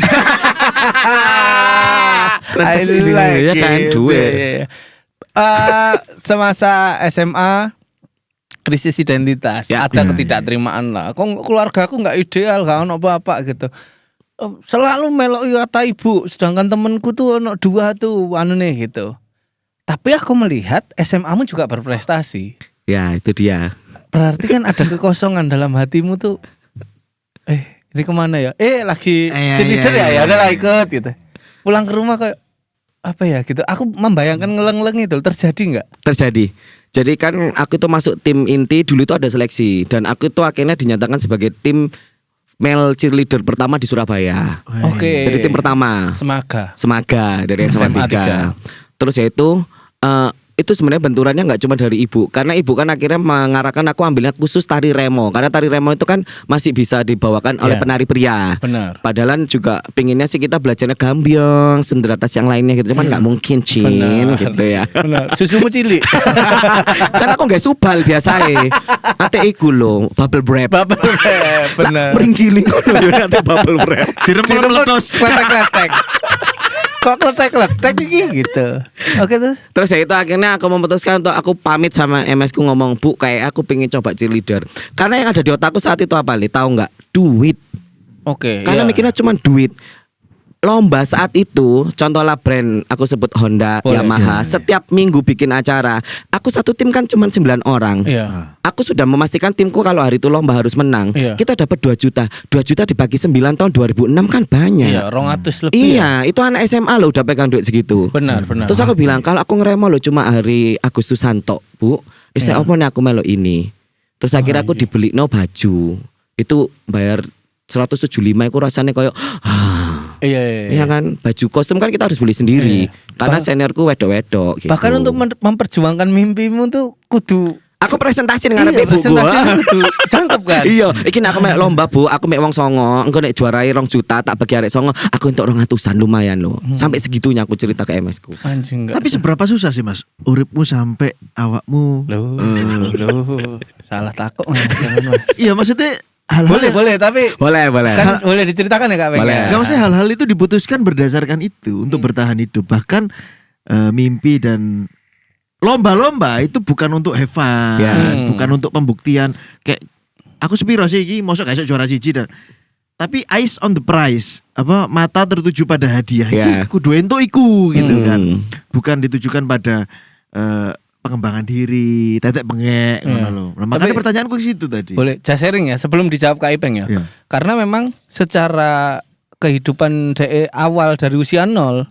Transaksi I ini, like ya kan, it. duit. Iya. Semasa SMA krisis identitas, Ya. ada ketidakterimaan lah. Kok keluarga aku nggak ideal, gak ono apa-apa gitu. Selalu melok kata ibu, sedangkan temenku tuh ono 2 tuh anu nih gitu. Tapi aku melihat SMA-mu juga berprestasi. Ya, itu dia. Berarti kan ada kekosongan dalam hatimu tuh. Ini kemana ya? Lagi leader ya udah lah ikut gitu. Pulang ke rumah kayak apa ya gitu. Aku membayangkan ngeleng-ngeleng itu terjadi nggak? Terjadi. Jadi kan aku itu masuk tim inti dulu itu ada seleksi dan aku itu akhirnya dinyatakan sebagai tim male cheerleader pertama di Surabaya. Oke. Jadi tim pertama. Semaga Dari SMA 3. Terus ya itu sebenarnya benturannya nggak cuma dari ibu karena ibu kan akhirnya mengarahkan aku ambilnya khusus tari remo karena tari remo itu kan masih bisa dibawakan oleh Ya. penari pria. Benar. Padahal juga pinginnya sih kita belajarnya gambyong, senderatas yang lainnya gitu cuman nggak mungkin Cin Benar. gitu ya. Benar. Susumu cilik. Kan aku nggak subal biasa ate iku lho bubble wrap. Bubble wrap. Benar. Meringgiling ngono yo nanti bubble wrap. Direm meledos. Kletek-kletek. Kok kletek-kletek iki gitu. Oke terus. Terus ya itu akhirnya aku memutuskan untuk aku pamit sama MS ku ngomong Bu kayak aku pengen coba cheerleader. Karena yang ada di otakku saat itu apa li? Tahu nggak? Duit. Oke. Karena iya. mikirnya cuma duit. Lomba saat itu, contohlah brand aku sebut Honda, Boleh. Yamaha, setiap minggu bikin acara. Aku satu tim kan cuma 9 orang. Iya. Aku sudah memastikan timku kalau hari itu lomba harus menang. Iya. Kita dapat 2 juta. 2 juta dibagi 9 tahun 2006 kan banyak. Iya, 200 lebih. Iya, itu anak SMA loh udah pegang duit segitu. Benar. Terus aku bilang kalau aku ngeremo lo cuma hari Agustusan tok, Bu. Saya apa nih aku melo ini. Terus akhirnya aku dibelino baju. Itu bayar 175 iku rasanya koyo iya kan, baju kostum kan kita harus beli sendiri. Karena seniorku wedok-wedok gitu. Bahkan untuk memperjuangkan mimpimu tuh kudu aku presentasi dengan ibu presentasi gua. kudu cangkep kan. Iya, iki nek aku mek lomba, Bu, aku mek wong songo, engko nek juarai 2 juta tak bagi arek songo, aku entuk 200-an lumayan loh. Sampai segitunya aku cerita ke MS ku. Anjing enggak. Tapi seberapa susah sih Mas uripmu sampai awakmu Loh, salah takut Mas. iya maksudnya hal-hal Boleh tapi Boleh. kan boleh diceritakan ya Kak Beng? Boleh. Gak maksudnya hal-hal itu diputuskan berdasarkan itu untuk bertahan hidup. Bahkan mimpi dan lomba-lomba itu bukan untuk have fun, bukan untuk pembuktian. Kayak aku sepiro sih iki mosok gak iso juara siji dan tapi eyes on the prize, apa mata tertuju pada hadiah iki kudu entuk iku gitu kan. Bukan ditujukan pada pengembangan diri, tetek bengek ngono lho. Nah, makanya pertanyaanku ke situ tadi. Boleh sharing ya sebelum dijawab Kak Ipeng ya. Iya. Karena memang secara kehidupan awal dari usia 0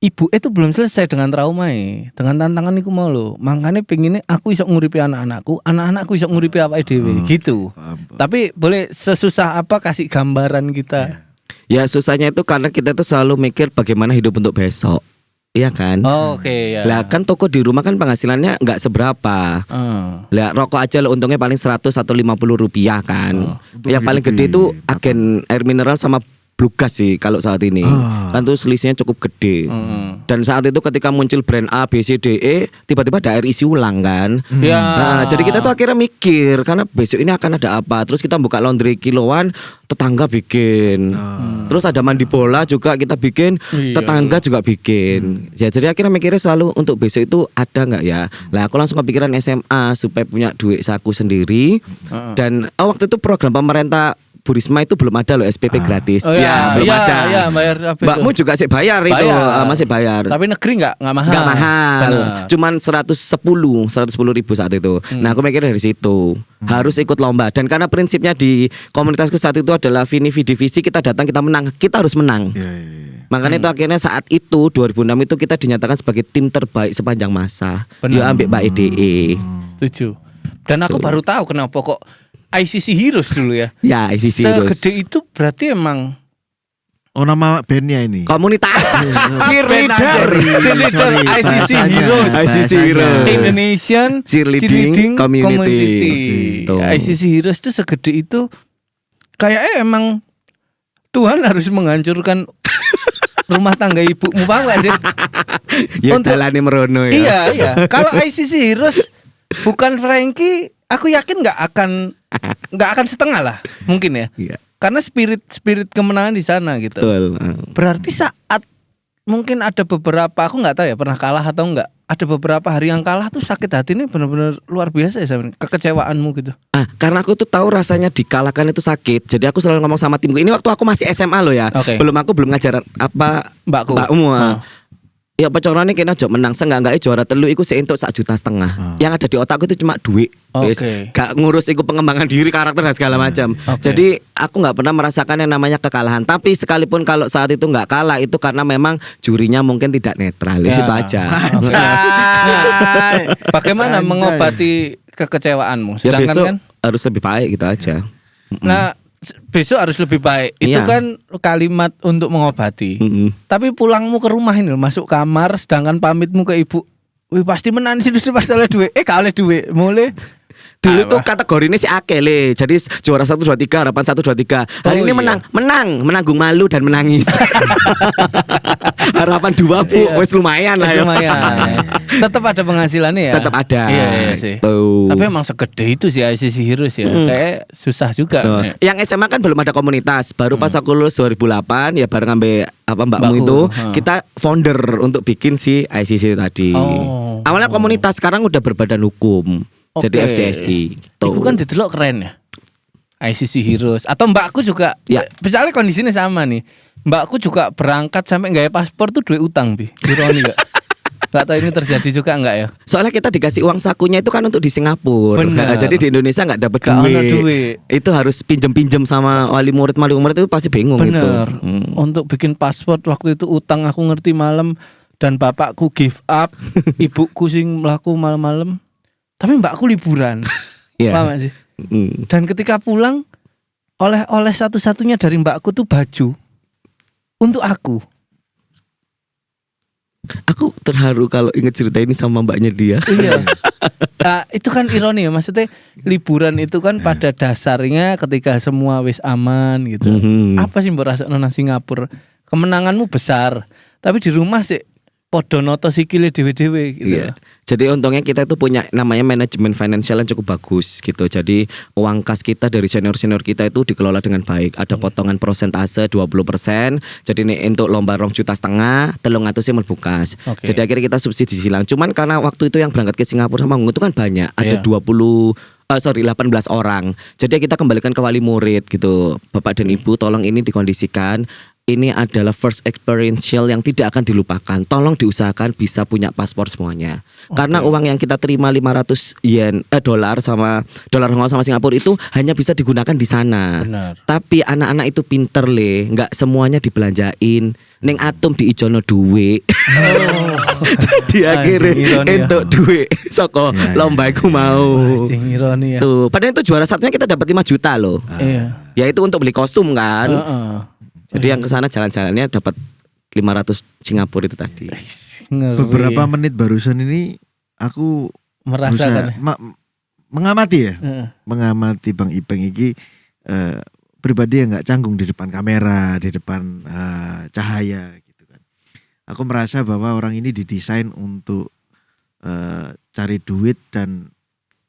ibu itu belum selesai dengan trauma dengan tantangan iku mau lho. Makanya pengennya aku iso nguripi anak-anakku iso nguripi awake dhewe gitu. Paham. Tapi boleh sesusah apa kasih gambaran kita. Ya susahnya itu karena kita tuh selalu mikir bagaimana hidup untuk besok. Iya kan? Oke ya. Lah kan toko di rumah kan penghasilannya nggak seberapa. Lah rokok aja lo untungnya paling 100 atau 50 rupiah kan. Yang paling gede itu agen air mineral sama Blugas sih kalau saat ini. Kan tuh selisihnya cukup gede. Dan saat itu ketika muncul brand A, B, C, D, E, tiba-tiba ada air isi ulang kan. Ya. Nah, jadi kita tuh akhirnya mikir karena besok ini akan ada apa. Terus kita buka laundry kiloan, tetangga bikin. Terus ada mandi bola juga kita bikin, tetangga juga bikin. Ya jadi akhirnya mikirnya selalu untuk besok itu ada nggak ya. Lah aku langsung kepikiran SMA supaya punya duit saku sendiri. Dan waktu itu program pemerintah Bu Risma itu belum ada loh SPP gratis. Oh, belum ada. Iya, bayar apa itu? Mbakmu juga sih bayar itu, masih bayar. Tapi negeri nggak mahal. Nggak mahal. Benar. Cuman 110.000 saat itu. Nah, aku mikir dari situ. Harus ikut lomba dan karena prinsipnya di komunitasku saat itu adalah vini vidi visi, kita datang kita menang, kita harus menang. Makanya itu akhirnya saat itu 2006 itu kita dinyatakan sebagai tim terbaik sepanjang masa. Ya ambil Mbak EDE. Setuju. Dan aku baru tahu kenapa kok ICC Heroes dulu ya. Ya, ICC Heroes. Segede itu berarti emang Oh nama bandnya ini. Komunitas cheerleader. Cheerleader ICC Heroes. ICC Heroes. Indonesian Cheerleading Community. Tuh. ICC Heroes itu segede itu kayaknya emang Tuhan harus menghancurkan rumah tangga ibumu, paham gak sih? Ya dalane merono ya. Iya. Kalau ICC Heroes bukan Frankie, aku yakin nggak akan setengah lah mungkin ya. Iya. Karena spirit kemenangan di sana gitu. Betul. Berarti saat mungkin ada beberapa, aku nggak tahu ya pernah kalah atau enggak. Ada beberapa hari yang kalah tuh sakit hati ini benar-benar luar biasa ya Sabrin. Kekecewaanmu gitu. Karena aku tuh tahu rasanya dikalahkan itu sakit. Jadi aku selalu ngomong sama timku. Ini waktu aku masih SMA loh ya. Okay. Aku belum ngajar apa mbakmu. Ya pecorone kena aja menang seenggak-enggaknya juara telu iku sik entuk 1,5 juta. Yang ada di otakku itu cuma duit. Gak ngurus iku pengembangan diri, karakter dan segala macam. Jadi aku nggak pernah merasakan yang namanya kekalahan. Tapi sekalipun kalau saat itu nggak kalah itu karena memang jurinya mungkin tidak netral. Itu aja. Nah, bagaimana mengobati kekecewaanmu? Ya Sedangkan besok kan harus lebih baik gitu aja. nah besok harus lebih baik. Itu Iya. kan kalimat untuk mengobati. Tapi pulangmu ke rumah ini masuk kamar, sedangkan pamitmu ke ibu, wih pasti menang sih pasti oleh duit. Gak oleh duit, mulai. Dulu tuh kategori ini si Akele. Jadi juara 1, 2, 3, harapan 1, 2, 3. Hari ini menanggung malu dan menangis. Harapan 2 Bu, wes lumayan lah ya. Lumayan. Tetap ada penghasilannya ya. Tetap ada. Iya sih. Tuh. Tapi emang segede itu sih ICC Heroes ya. Kayak susah juga. Yang SMA kan belum ada komunitas. Baru pas aku lulus 2008 ya bareng sampai mbakmu itu kita founder untuk bikin si ICC tadi. Awalnya komunitas, sekarang udah berbadan hukum. Jadi FCSI. Itu kan didelok keren ya. ICC Heroes atau mbakku juga ya. Misalnya kondisinya sama nih. Mbakku juga berangkat sampai gaya paspor tuh duit utang bi. Ironi gak? Gak tahu ini terjadi juga enggak ya? Soalnya kita dikasih uang sakunya itu kan untuk di Singapura. Jadi di Indonesia nggak dapat duit. Itu harus pinjem sama wali murid itu pasti bingung. Bener. Itu. Untuk bikin paspor waktu itu utang aku ngerti malam dan bapakku give up, ibuku sing melaku malam-malam. Tapi mbakku liburan. Iya. Paham gak sih? Mm. Dan ketika pulang oleh satu-satunya dari mbakku tuh baju untuk aku. Aku terharu kalau inget cerita ini sama mbaknya dia. Iya. Nah, itu kan ironi ya, maksudnya liburan itu kan pada dasarnya ketika semua wis aman gitu. Mhm. Apa sih mbok rasakno nang Singapura? Kemenanganmu besar, tapi di rumah sih podo noto sikile dhewe-dhewe gitu. Iya. Jadi untungnya kita itu punya namanya manajemen finansial yang cukup bagus gitu. Jadi uang kas kita dari senior-senior kita itu dikelola dengan baik. Ada potongan persentase 20%. Jadi ini untuk lomba 2,5 juta, 300 mlebu kas. Oke. Jadi akhirnya kita subsidi silang. Cuman karena waktu itu yang berangkat ke Singapura sama Hongkong itu kan banyak. Ada Iya. 18 orang. Jadi kita kembalikan ke wali murid gitu. Bapak dan Ibu tolong ini dikondisikan. Ini adalah first experiential yang tidak akan dilupakan. Tolong diusahakan bisa punya paspor semuanya. Karena uang yang kita terima 500 dolar sama dolar Hongkong sama Singapura itu hanya bisa digunakan di sana. Benar. Tapi anak-anak itu pinter nggak semuanya dibelanjain. Ning atom diijono duwe. Di akhirnya ironi ya. entuk duwe saka lomba iku mau. Sing ironi ya. Tuh, padahal itu juara satunya kita dapat 5 juta loh. Iya. Ya itu untuk beli kostum kan. Heeh. Jadi yang kesana jalan-jalannya dapat 500 Singapura itu tadi. Ngeri. Beberapa menit barusan ini aku merasakan. mengamati ya. Heeh. Mengamati Bang Ipeng iki pribadi yang nggak canggung di depan kamera, di depan cahaya gitu kan. Aku merasa bahwa orang ini didesain untuk cari duit dan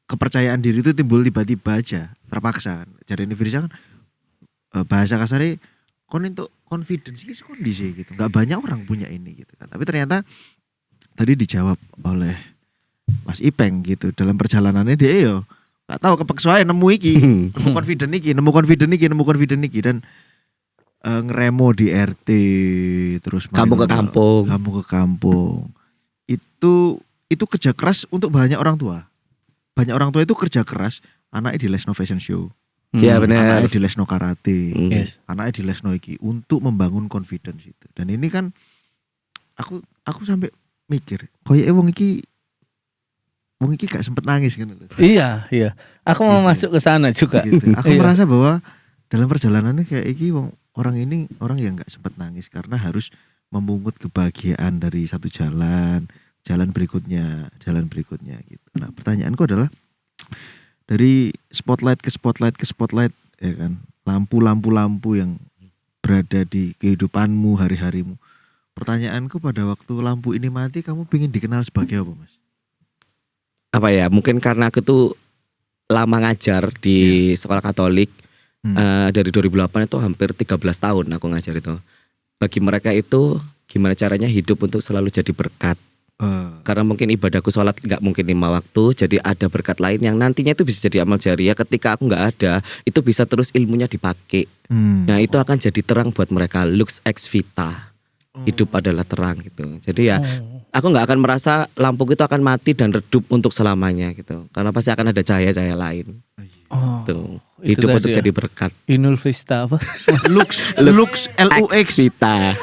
kepercayaan diri itu timbul tiba-tiba aja, terpaksa. Jadi ini Firza kan bahasa kasarnya kon untuk confidence ini kondisi gitu. Nggak banyak orang punya ini gitu kan. Tapi ternyata tadi dijawab oleh Mas Ipeng gitu dalam perjalanannya dia yo nggak tahu kepeksa aja nemu iki, nemu confident iki dan ngeremo di RT terus Kampung ke kampung. Itu kerja keras untuk banyak orang tua. Banyak orang tua itu kerja keras, anaknya di lesno fashion show. Iya benar. Anaknya di lesno karate. Yes. Anaknya di lesno iki untuk membangun confidence itu. Dan ini kan aku sampai mikir, koyo wong iki gak sempet nangis kan lho. Iya. Aku mau Gitu. masuk ke sana juga. Gitu. Aku Iya. merasa bahwa dalam perjalanannya kayak iki orang ini orang yang gak sempet nangis karena harus memungut kebahagiaan dari satu jalan berikutnya gitu. Nah, pertanyaanku adalah dari spotlight ke spotlight ya kan. Lampu yang berada di kehidupanmu hari-harimu. Pertanyaanku pada waktu lampu ini mati kamu pengen dikenal sebagai apa, Mas? Apa ya? Mungkin karena aku tuh lama ngajar di sekolah Katolik. Dari 2008 itu hampir 13 tahun aku ngajar itu. Bagi mereka itu gimana caranya hidup untuk selalu jadi berkat. Karena mungkin ibadahku sholat nggak mungkin 5 waktu, jadi ada berkat lain yang nantinya itu bisa jadi amal jariah. Ketika aku nggak ada, itu bisa terus ilmunya dipakai. Nah itu akan jadi terang buat mereka. Lux ex vita, hidup adalah terang gitu. Jadi ya aku nggak akan merasa lampu itu akan mati dan redup untuk selamanya gitu. Karena pasti akan ada cahaya-cahaya lain. Oh, Tuh. itu Hidup tadi untuk ya. jadi berkat. Inul Vista apa? Lux Ex LUX. vita.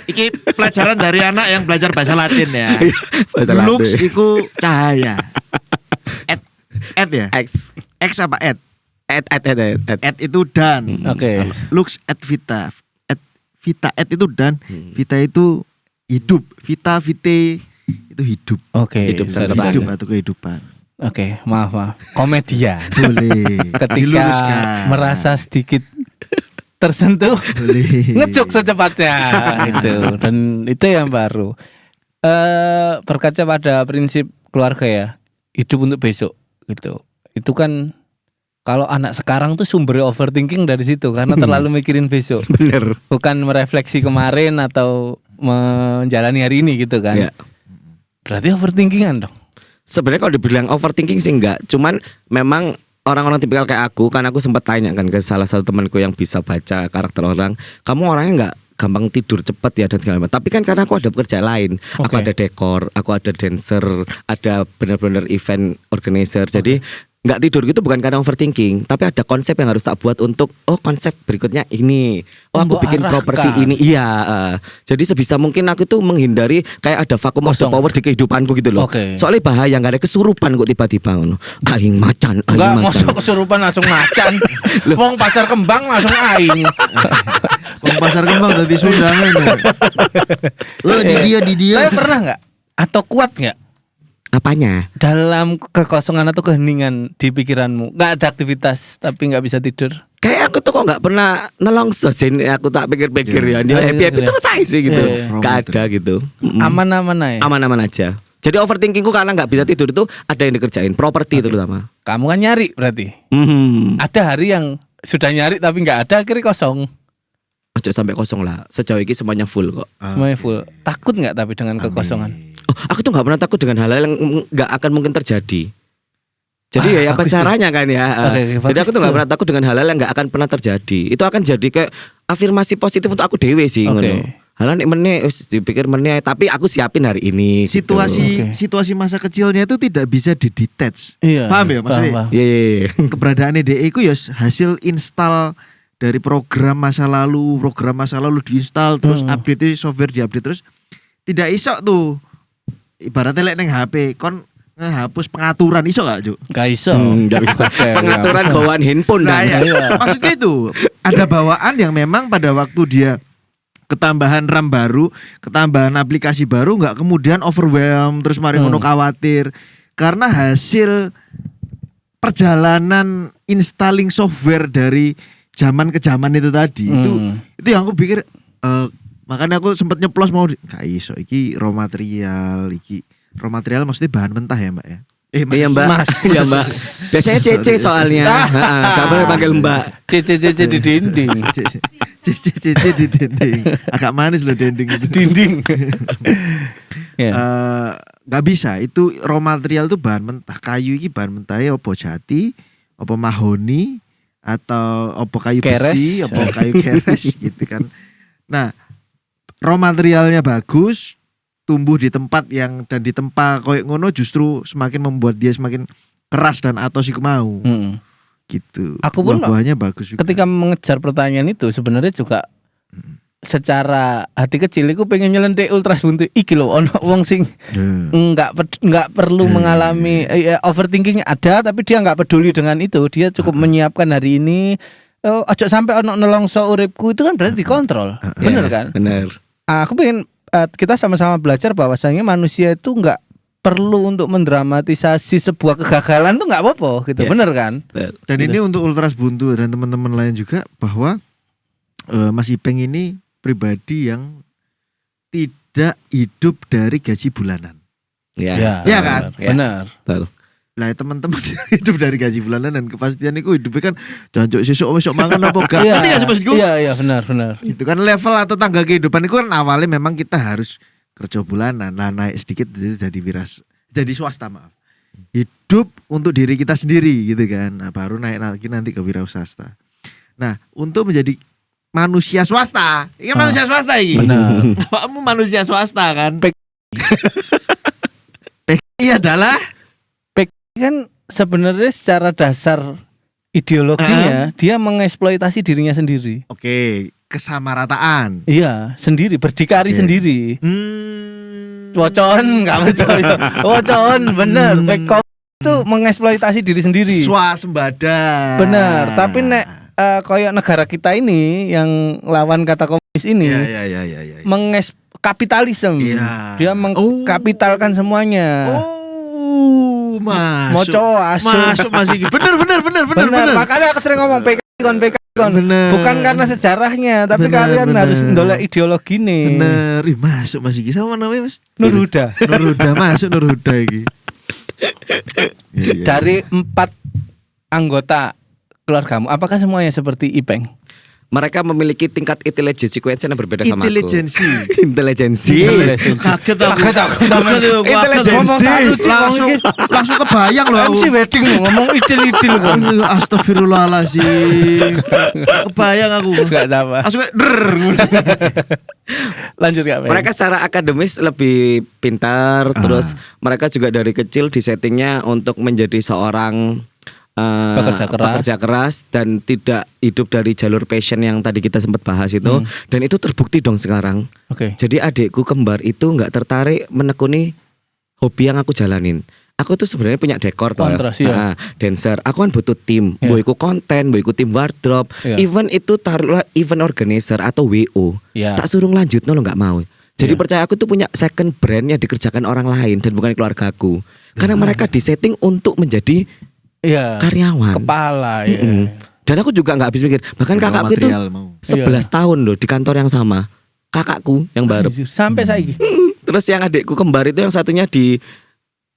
Iki pelajaran dari anak yang belajar bahasa Latin ya. Bahasa Lux Latin. iku cahaya. Ed ya? X. X apa ed? Ed. Ed itu dan. Oke. Lux et vita. Vita et itu dan. Vita itu hidup. Vita vitae itu hidup. Oke. Hidup dan sorry. terang. Hidup atau kehidupan. Oke, maaf. Komedian. Boleh. Ketika Diluruskan. merasa sedikit tersentuh, Boleh. ngejok secepatnya itu. Dan itu yang baru. Berkaca pada prinsip keluarga ya, hidup untuk besok gitu. Itu kan kalau anak sekarang tuh sumber overthinking dari situ karena terlalu mikirin besok. Bener. Bukan merefleksi kemarin atau menjalani hari ini gitu kan. Ya. Berarti overthinkingan dong. Sebenarnya kalau dibilang overthinking sih enggak, cuman memang orang-orang tipikal kayak aku, kan aku sempat tanya kan ke salah satu temanku yang bisa baca karakter orang, kamu orangnya enggak gampang tidur cepat ya dan segala macam. Tapi kan karena aku ada pekerjaan lain, aku Oke. ada dekor, aku ada dancer, ada benar-benar event organizer. Jadi nggak tidur gitu bukan karena overthinking, tapi ada konsep yang harus tak buat untuk konsep berikutnya ini. Aku Mbok bikin arahkan. properti ini. Iya. Jadi sebisa mungkin aku tuh menghindari kayak ada vakum of the Kosong. power di kehidupanku gitu loh. Oke. Soalnya bahaya nggak ada kesurupan kok tiba-tiba ngono. Aing macan, aing Enggak, macan. mosok kesurupan langsung macan. Wong pasar kembang langsung aing. Wong pasar kembang tadi sundangan. Di dia. Tapi pernah enggak atau kuat enggak Apanya? dalam kekosongan atau keheningan di pikiranmu? Enggak ada aktivitas tapi enggak bisa tidur. Kayak aku tuh kok nggak pernah nelongso sih. Aku tak pikir-pikir ya. Dia happy-happy Iya. terus aja sih gitu. Iya. Nggak ada gitu. Aman-aman aja. Aman-aman aja. Jadi overthinkingku karena nggak bisa tidur itu ada yang dikerjain, properti terutama. Kamu kan nyari berarti. Ada Ada hari yang sudah nyari tapi enggak ada, akhirnya kosong. ojo sampai kosong lah. Sejauh ini semuanya full kok. Semuanya full. Takut enggak tapi dengan kekosongan? Oh, aku tuh nggak pernah takut dengan hal-hal yang nggak akan mungkin terjadi. Jadi ya apa bagus tuh. caranya kan ya. Oke, Jadi bagus aku tuh nggak tuh. pernah takut dengan hal-hal yang nggak akan pernah terjadi. Itu akan jadi kayak afirmasi positif untuk aku dewe sih. Oke. Ngono. Hal-hal nek meneh wis dipikir meneh, tapi aku siapin hari ini. gitu. Oke. Situasi masa kecilnya itu tidak bisa didetach. Iya. Paham ya maksudnya? Paham. Iya, iya, iya. Keberadaan DE itu ya hasil install dari program masa lalu diinstal terus update software diupdate terus tidak iso tuh. Ibaratnya lek neng HP kon ngehapus pengaturan iso gak, Juk? Gak iso. Nggak bisa. Oke, Pengaturan iya. bawaan handphone Nah, dan. ya. Iya. Maksudnya itu ada bawaan yang memang pada waktu dia ketambahan RAM baru, ketambahan aplikasi baru nggak kemudian overwhelm terus mari ngono khawatir karena hasil perjalanan installing software dari zaman ke zaman itu tadi itu yang aku pikir makanya aku sempat nyeplos mau gak iso iki raw material maksudnya bahan mentah ya Mbak ya. Iya Mbak. Mas. Iya Mbak. Biasanya Cece soalnya. Gak boleh panggil Mbak. CC di dinding. Cici di dinding. Agak manis loh dinding itu. Dinding. Ya. Gak bisa itu raw material itu bahan mentah. Kayu ini bahan mentahnya opo jati, opo mahoni atau opo kayu Keres. besi, opo kayu keres gitu kan. Nah, raw materialnya bagus, tumbuh di tempat yang dan di tempat koyok ngono justru semakin membuat dia semakin keras dan atos iku mau gitu. Aku pun Buah-buahnya bagus juga. Ketika mengejar pertanyaan itu sebenarnya juga secara hati kecil aku pengen nyelentik ultras buntu iki lho ono wong sing enggak perlu mengalami overthinking ada tapi dia enggak peduli dengan itu. Dia cukup menyiapkan hari ini ojo sampai ono nelongso uripku itu kan berarti dikontrol. Bener kan? Bener. Aku pengen kita sama-sama belajar bahwasanya manusia itu enggak perlu untuk mendramatisasi sebuah kegagalan tuh enggak apa-apa gitu. Yeah. Bener kan? Dan ini untuk Ultras Buntu dan teman-teman lain juga bahwa Mas Ipeng ini pribadi yang tidak hidup dari gaji bulanan. Ya. Iya kan? Benar. Betul. Lah teman-teman hidup dari gaji bulanan dan kepastian itu hidupnya kan jancuk sesuk mangan apa gak. Ngerti gak sih maksudku? Iya, benar. Itu kan level atau tangga kehidupan itu kan awalnya memang kita harus kerja bulanan. Nah naik sedikit jadi swasta maaf. Hidup untuk diri kita sendiri gitu kan. Nah, baru naik lagi nanti ke wirausaha. Nah, untuk menjadi manusia swasta. Ini kan manusia swasta ini. Benar. Kamu manusia swasta kan. PKI. PKI adalah Kan sebenarnya secara dasar ideologinya dia mengeksploitasi dirinya sendiri. oke, kesamarataan. Iya, sendiri berdikari Oke. sendiri. Wocon, kamu tahu ya. Wocon, bener. Pekong itu mengeksploitasi diri sendiri. Swasembada. Bener. Tapi nek koyok negara kita ini yang lawan kata komunis ini Iya. kapitalisme. Iya. Dia mengkapitalkan semuanya. Masuk. Moco Masuk Mas Iki. Bener. Bener. Makanya aku sering ngomong PKI kon. Bener. Bukan karena sejarahnya, tapi Bener, kalian bener. harus ndolek ideologi nih. Bener. Ih, masuk Mas Iki. Sama namanya Mas? Nur Huda. Nur Huda masuk Nur Huda iki. Iya. Dari 4 anggota keluargamu, apakah semuanya seperti Ipeng? Mereka memiliki tingkat intelligence sequence yang berbeda sama aku. Intelijensi. Intelijensi. Kaget aku. Kaget aku. Kaget. Ngomong satu, Cik, Langsung kebayang loh aku. MC wedding lu ngomong idil-idil kok. Astagfirullahaladzim. Kebayang aku. Enggak apa. Langsung kayak der. Lanjut Kak. Mereka secara akademis lebih pintar, terus mereka juga dari kecil disettingnya untuk menjadi seorang Pekerja keras. dan tidak hidup dari jalur passion yang tadi kita sempat bahas itu, dan itu terbukti dong sekarang. Oke. Jadi adikku kembar itu nggak tertarik menekuni hobi yang aku jalanin. Aku tuh sebenarnya punya dekor toh, Kontras, iya. dancer. Aku kan butuh tim, Iya. mau ikut konten, mau ikut tim wardrobe, Iya. event itu taruhlah event organizer atau WO. Iya. Tak suruh lanjut, lo nggak mau. Jadi Iya. percaya aku tuh punya second brand yang dikerjakan orang lain dan bukan keluargaku. Karena mereka disetting untuk menjadi Iya. karyawan. Kepala ya. Mm-mm. Dan aku juga nggak habis pikir. Bahkan Raw kakakku itu material mau. 11 tahun loh di kantor yang sama. Kakakku yang baru. Sampai saiki. Terus yang adikku kembar itu yang satunya di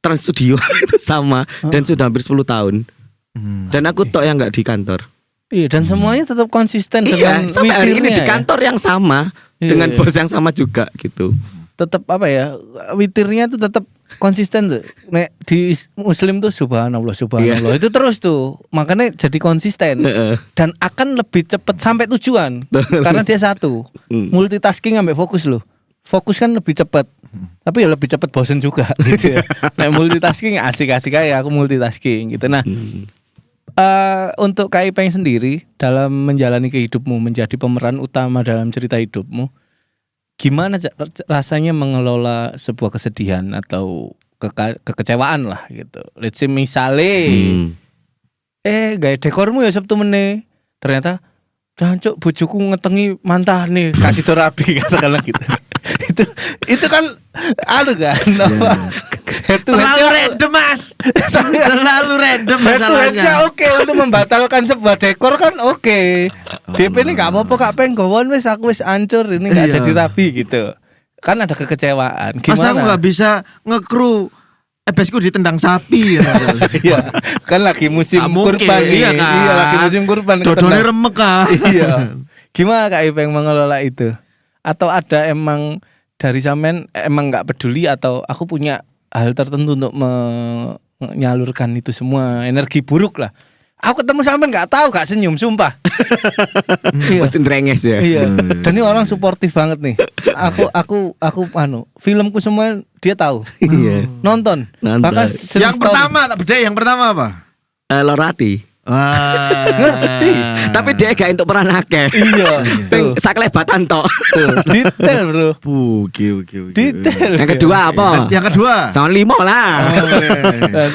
Trans Studio itu sama dan sudah hampir 10 tahun. Dan aku tok yang nggak di kantor. Iya, dan semuanya tetap konsisten Iya, dengan sampai hari ini witirnya di ya. kantor yang sama Iya, dengan iya. bos yang sama juga gitu. Tetap apa ya? Witirnya tuh tetap konsisten tuh. Nek di Muslim tuh subhanallah subhanallah. Itu terus tuh. Makanya jadi konsisten dan akan lebih cepat sampai tujuan. Karena dia satu. Multitasking sampai fokus loh. Fokus kan lebih cepat. Tapi ya lebih cepat bosen juga gitu ya. Nek multitasking asik-asik aja aku multitasking gitu. Nah, untuk Kak Ipeng sendiri dalam menjalani kehidupmu menjadi pemeran utama dalam cerita hidupmu, gimana rasanya mengelola sebuah kesedihan atau kekecewaan lah gitu. Let's say misale gaya dekormu ya Sabtu meneh ternyata jancuk bojoku ngetengi mantane kasih terapi katakanlah gitu. itu kan kan apa? Terlalu random Mas. Terlalu random masalahnya. Oke untuk membatalkan sebuah dekor kan oke. DP ini gak apa-apa Kak Peng gawon wis aku wis hancur ini gak Iya. jadi rapi gitu. Kan ada kekecewaan. Masa aku Gimana? gak bisa ngekru ebesku ditendang sapi ya. Iya, kan lagi musim Gak mungkin, kurban nih. iya kan? Iya, lagi musim kurban. Dodone ketendang. remek ah. Iya. Gimana Kak Ipeng mengelola itu? Atau ada emang dari sampean emang nggak peduli atau aku punya hal tertentu untuk menyalurkan itu semua energi buruk lah. Aku ketemu sampean nggak tahu gak senyum sumpah. Iya. Pasti drenges ya. Iya. Dan ini orang suportif banget nih. Aku filmku semua dia tahu. Iya. Nonton. Nonton. Bahkan Yang pertama tak beda, yang pertama apa? Lorati. Ngerti. Tapi dia gak untuk peran akeh. Iya. Ping saklebatan tok. Tuh, detail bro. Oke. Detail. Yang kedua apa? Yang kedua. Sama limo lah.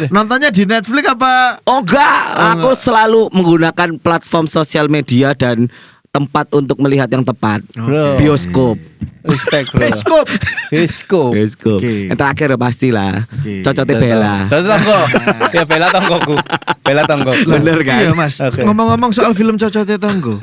Nontonnya di Netflix apa? Oh enggak, aku selalu menggunakan platform sosial media dan tempat untuk melihat yang tepat. Bro. Bioskop. Respect bro. Bioskop. Bioskop. Bioskop. Oke. Yang terakhir pastilah. Oke. Cocoknya Bella. Cocok tonggo. Ya Bella tonggoku. Bella tonggo. Bener kan? Iya Mas. Oke. Ngomong-ngomong soal film Cocote Tonggo.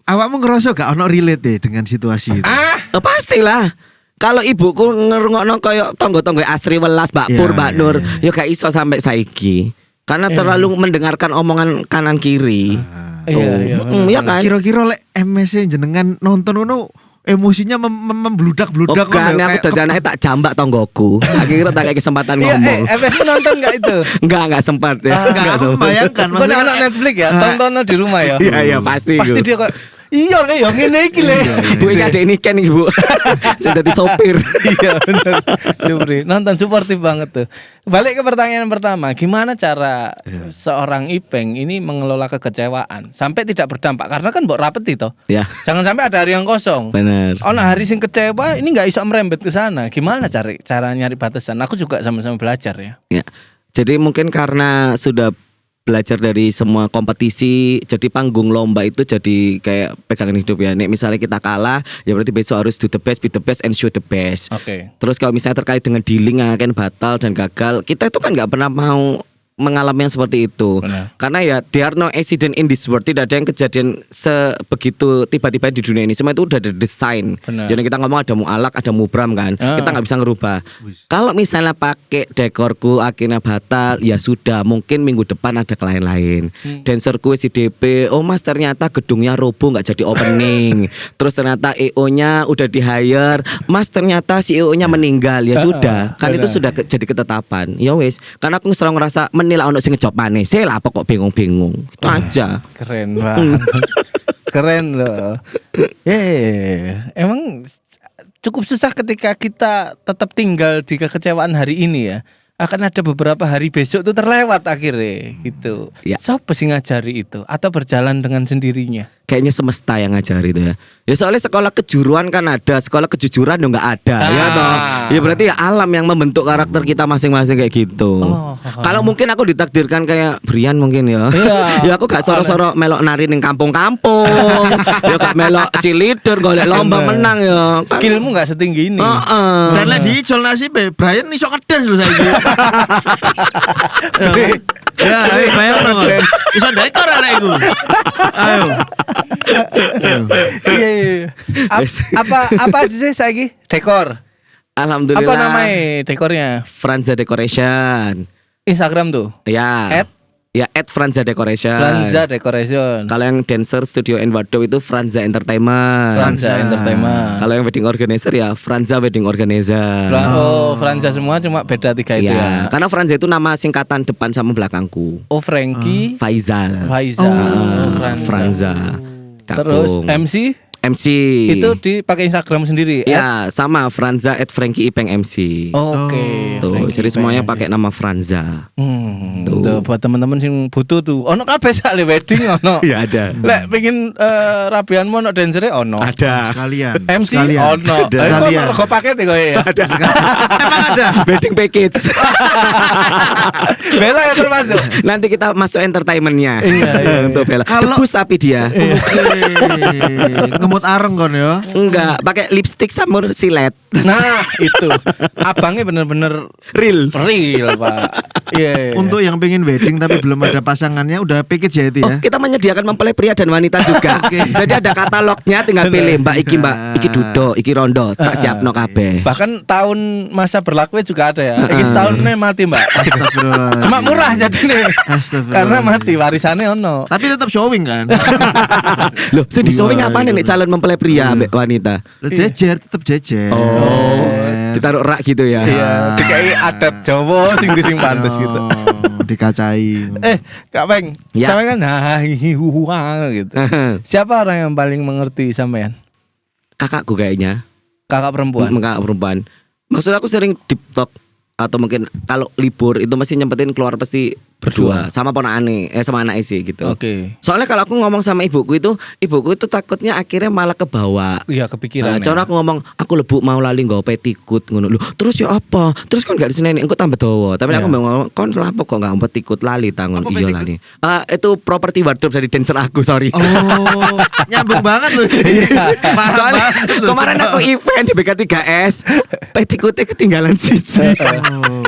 Awakmu ngerasa gak ono relate dengan situasi itu? Pastilah. Kalau ibuku ngerungokno koyo tonggo-tonggo Asri Welas, Mbak Iya, Pur, Mbak iya, Nur, iya. ya gak iso sampai saiki. Karena terlalu mendengarkan omongan kanan kiri. Iya. Iya kan? Kira-kira lek MS jenengan nonton ngono emosinya membludak-bludak Bukan, aku dari anaknya tak jambak tonggoku. Akhirnya tak kayak kesempatan Iya, ngomong. FF nonton nggak itu? Enggak sempat ya. Enggak, aku membayangkan Bukan anak Netflix ya, tonton di rumah ya. Iya, pasti. Pasti dia kok iya nih, yang ini iki le. Bu ini ada ini kan Ibu. Sudah di sopir. Iya benar. Supri nonton suportif banget tuh. Balik ke pertanyaan pertama, gimana cara seorang Ipeng ini mengelola kekecewaan sampai tidak berdampak karena kan mbok rapeti toh. Ya, Jangan sampai ada hari yang kosong. benar. Ono hari sing kecewa ini nggak iso merembet ke sana. Gimana cara nyari batasan? Aku juga sama-sama belajar ya. Ya. Jadi mungkin karena sudah belajar dari semua kompetisi, jadi panggung lomba itu jadi kayak pegangan hidup ya. Nek misalnya kita kalah, ya berarti besok harus do the best, be the best, and show the best. Oke. Terus kalau misalnya terkait dengan dealing yang akan batal dan gagal, kita itu kan nggak pernah mau mengalami yang seperti itu. Benar. Karena ya there are no accident in this world. Tidak ada yang kejadian sebegitu tiba-tiba di dunia ini. Semua itu udah ada desain. Benar. Jadi kita ngomong ada mu'alak, ada mubram kan. Kita nggak bisa ngerubah. Kalau misalnya pakai dekorku akhirnya batal, ya sudah. Mungkin minggu depan ada klien lain. Dancerku si DP, oh mas ternyata gedungnya roboh nggak jadi opening. Terus ternyata EO-nya udah di hire, mas ternyata si EO-nya meninggal. Ya sudah, kan itu benar. sudah jadi ketetapan. Ya wes, karena aku selalu ngerasa menilai ono sing ngejob maneh. Saya lah apa kok bingung-bingung. Itu aja. Keren banget. Keren loh. Emang cukup susah ketika kita tetap tinggal di kekecewaan hari ini ya. akan ada beberapa hari besok tuh terlewat akhirnya gitu. Ya. Siapa sih ngajari itu atau berjalan dengan sendirinya? Kayaknya semesta yang ngajari itu ya. Ya soalnya sekolah kejuruan kan ada, sekolah kejujuran udah nggak ada, ya toh. Ya berarti ya alam yang membentuk karakter kita masing-masing kayak gitu. Kalau mungkin aku ditakdirkan kayak Brian mungkin ya. Iya. Ya aku gak soro-soro melok nari ning kampung-kampung. Ya gak melok cheerleader golek lomba menang ya. Kan- Skillmu nggak setinggi ini. Heeh. Dan lek diicol nasibe Brian iso kedes lho saiki. Ya, ayo bayangno kok. Iso dekor arek iku. Ayo. Iya iya. Apa aja sih saiki? Dekor. Alhamdulillah. Apa namanya dekornya? Franza Decoration. Instagram tuh. Ya. At? Ya @Franza Decoration. Franza Decoration. Kalau yang dancer studio and wardrobe itu Franza Entertainment. Franza Entertainment. Kalau yang wedding organizer ya Franza Wedding Organizer. Franza semua cuma beda 3 itu Ya, ya. karena Franza itu nama singkatan depan sama belakangku. Oh Frankie, Faizal. Faizal, Franza. Terus Kakung. MC MC. itu dipakai Instagram sendiri. Ya, sama Franza @Frankie Ipeng MC. Oke. Tuh, Frankie jadi semuanya Ipeng. pakai nama Franza. Tuh buat teman-teman sing butuh tuh. Ono kabeh sak le wedding ono. Iya ada. Lek pengen rabianmu ono dancer ono. Ada. Sekalian. MC Sekalian. ono. Ada. Kok Sekalian. rego paket ya kowe ya. Ada. Emang ada. Wedding package. Bella ya termasuk. Nanti kita masuk entertainmentnya. Iya. Untuk Bella. Kalau- Debus tapi dia. Oke. Ngemut areng kon ya. Enggak, pakai lipstick sama silet. Nah, itu. Abangnya bener-bener Real. real, Pak. Iya. Untuk yang pengen wedding tapi belum ada pasangannya udah package ya itu Oh, ya. kita menyediakan mempelai pria dan wanita juga. Oke. Jadi ada katalognya, tinggal pilih Mbak iki Mbak, iki dudo, iki rondo, tak siapno kabeh. Bahkan tahun masa berlaku juga ada ya. Iki setahun nih mati, Mbak. Astagfirullah. Cuma murah jadi nih. Astagfirullah. Karena mati warisannya ono. Tapi tetap showing kan. Loh, sing disowing Iya, apa nih calon mempelai pria ambek wanita? Jejer, tetap jejer. Oh, ditaruh rak gitu ya. Iya, dikai adat Jawa sing pantes gitu. Dikacai. Kak Peng, Ya. sampean kan gitu. Siapa orang yang paling mengerti sampean? Kakakku kayaknya. Kakak perempuan. Kakak perempuan. Maksud aku sering deep talk atau mungkin kalau libur itu masih nyempetin keluar pasti berdua sama ponakane sama anak sih gitu. Oke. Soalnya kalau aku ngomong sama ibuku itu takutnya akhirnya malah kebawa. Iya kepikiran. Cara aku ngomong aku lebuk mau lali nggawa petikut ngono. Loh, terus ya apa? Terus kan gak diseneni engko tambah dawa. Tapi aku ngomong kon lapo kok gak petikut lali tangon Apa iya petikut? lali. Itu properti wardrobe dari dancer aku, sorry. Oh, nyambung banget loh. Paham Soalnya banget loh. kemarin aku event di BK3S, petikutnya ketinggalan siji.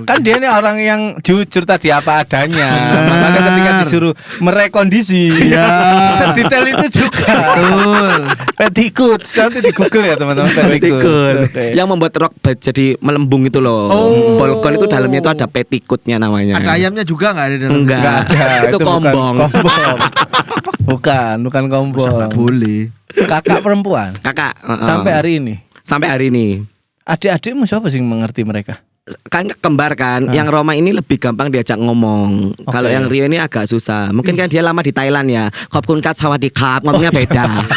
Kan dia ini orang yang jujur tadi apa adanya. Makanya ketika disuruh merekondisi Iya. sedetail itu juga. Betul. Petikut. Nanti di Google ya teman-teman petikut. Petikut. Oke. Yang membuat rok bed jadi melembung itu loh. Oh. Bolkon itu dalamnya itu ada petikutnya namanya. Ada ayamnya juga nggak ada dalam? Enggak. Nggak ada. Itu bukan kombong. Bukan kombong. Nggak boleh. Kakak perempuan. Kakak. Sampai hari ini. Sampai hari ini. Adik-adikmu siapa sih yang mengerti mereka? Kan kembar kan, yang Roma ini lebih gampang diajak ngomong. Kalau yang Rio ini agak susah. Mungkin kan dia lama di Thailand ya. Khopkun kat sawadikap, ngomongnya beda.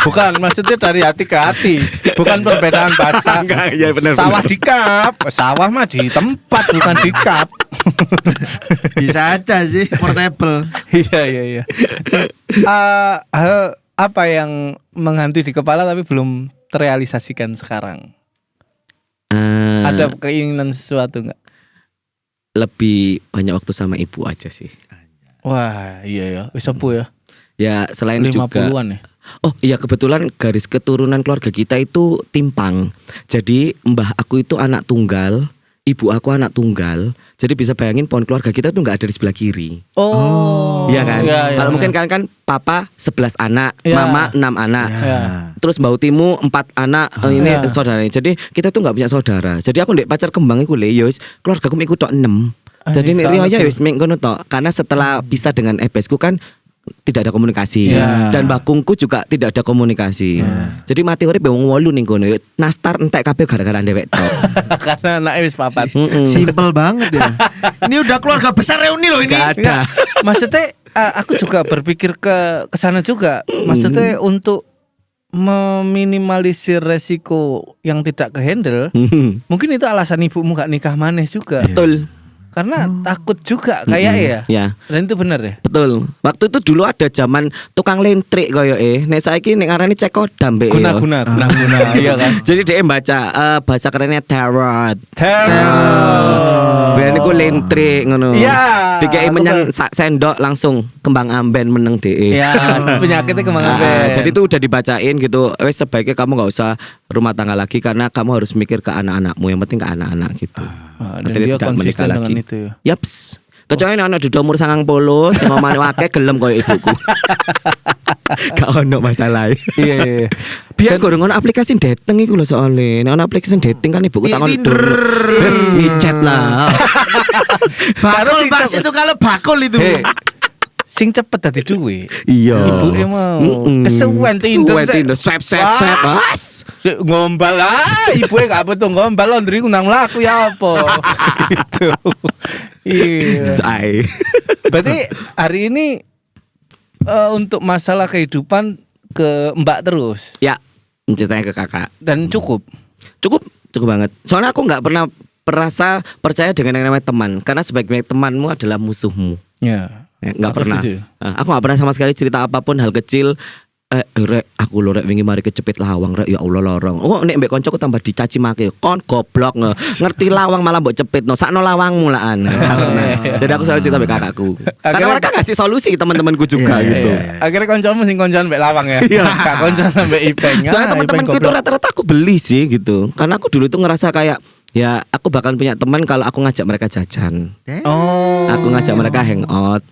Bukan, maksudnya dari hati ke hati. Bukan perbedaan bahasa. Enggak, ya benar. Sawah di kap, sawah mah di tempat bukan di kap. Bisa aja sih portable. Iya. Hal apa yang menghantui di kepala tapi belum terrealisasikan sekarang? Ada keinginan sesuatu nggak? Lebih banyak waktu sama ibu aja sih. Wah, iya ya. Wis sepuh ya. Ya selain juga 50-an ya. Oh iya, kebetulan garis keturunan keluarga kita itu timpang. Jadi mbah aku itu anak tunggal, ibu aku anak tunggal. Jadi bisa bayangin pohon keluarga kita tuh nggak ada di sebelah kiri. Oh. Iya kan? Iya, Kalau iya. mungkin kalian kan papa 11 anak, Iya. mama 6 anak. Iya. Terus mbak Utimu 4 anak, ini Iya. saudaranya. Jadi kita tuh nggak punya saudara. Jadi aku ndek pacar kembang iku le yo wis keluarga aku ikut tok 6. Jadi nek Rio ya wis ming ngono tok. Karena setelah pisah dengan ebesku kan tidak ada komunikasi. Iya. Dan bakungku juga tidak ada komunikasi. Jadi mati urip wong 8 ning kono. Nastar entek kabeh gara-gara dewek tok. Karena anaknya wis papat. Simple banget ya. Ini udah keluarga besar reuni loh ini. Gak ada. Maksudnya aku juga berpikir ke sana juga. Maksudnya untuk meminimalisir resiko yang tidak kehandle, mungkin itu alasan ibumu gak nikah maneh juga. Betul. Karena takut juga kayak ya. Ya. Dan itu benar ya. Betul. Waktu itu dulu ada zaman tukang lentrik koyo nek saiki nek ngarani cekodam mbek. Guna-guna. Iya kan. Jadi dia baca bahasa kerennya tarot. Teror. Biar niku lentrik ngono. Iya. Dikei menyan sak sendok langsung kembang amben meneng DE. Ya, penyakitnya kemana Jadi itu udah dibacain gitu. Wes sebaiknya kamu nggak usah rumah tangga lagi karena kamu harus mikir ke anak-anakmu. Yang penting ke anak-anak gitu. Dan dia konsisten dengan itu ya. Yaps. Kecuali anak di umur 90 sing omane akeh gelem koyo ibuku. Gak ono masalah. Iya. Biar gorong ono aplikasi dating iku lho soalnya. Nek ono aplikasi dating kan ibuku takon micet lah. Bakul pas itu kalau bakul itu. Sing cepet dadi duwe. Iya. Ibu emang kesuwen Tinder. Swipe as. Ngombal lah, ibu gak butuh ngombal laundry ku nang mlaku ya apa. Gitu. Iya. Say. Berarti hari ini untuk masalah kehidupan ke Mbak terus Ya, ceritanya ke kakak. dan cukup. Cukup banget. Soalnya aku nggak pernah percaya dengan yang namanya teman karena sebaik-baik temanmu adalah musuhmu. Ya. Nggak Aku pernah. setuju. Aku nggak pernah sama sekali cerita apapun hal kecil. Rek, aku lho rek wingi mari kecepit lawang rek ya Allah lorong. Oh nek mbek koncoku tambah dicaci make. Kon goblok ngerti lawang malah mbok cepitno. Sakno lawangmu lah an. Jadi aku selalu cerita mbek kakakku. Karena mereka ngasih solusi teman-temanku juga gitu. Akhirnya koncomu sing koncoan mbek lawang ya. Gak koncoan mbek Ipeng. Soalnya teman-temanku itu rata-rata aku beli sih gitu. Karena aku dulu itu ngerasa kayak ya aku bakal punya teman kalau aku ngajak mereka jajan. Oh. Aku ngajak mereka hangout.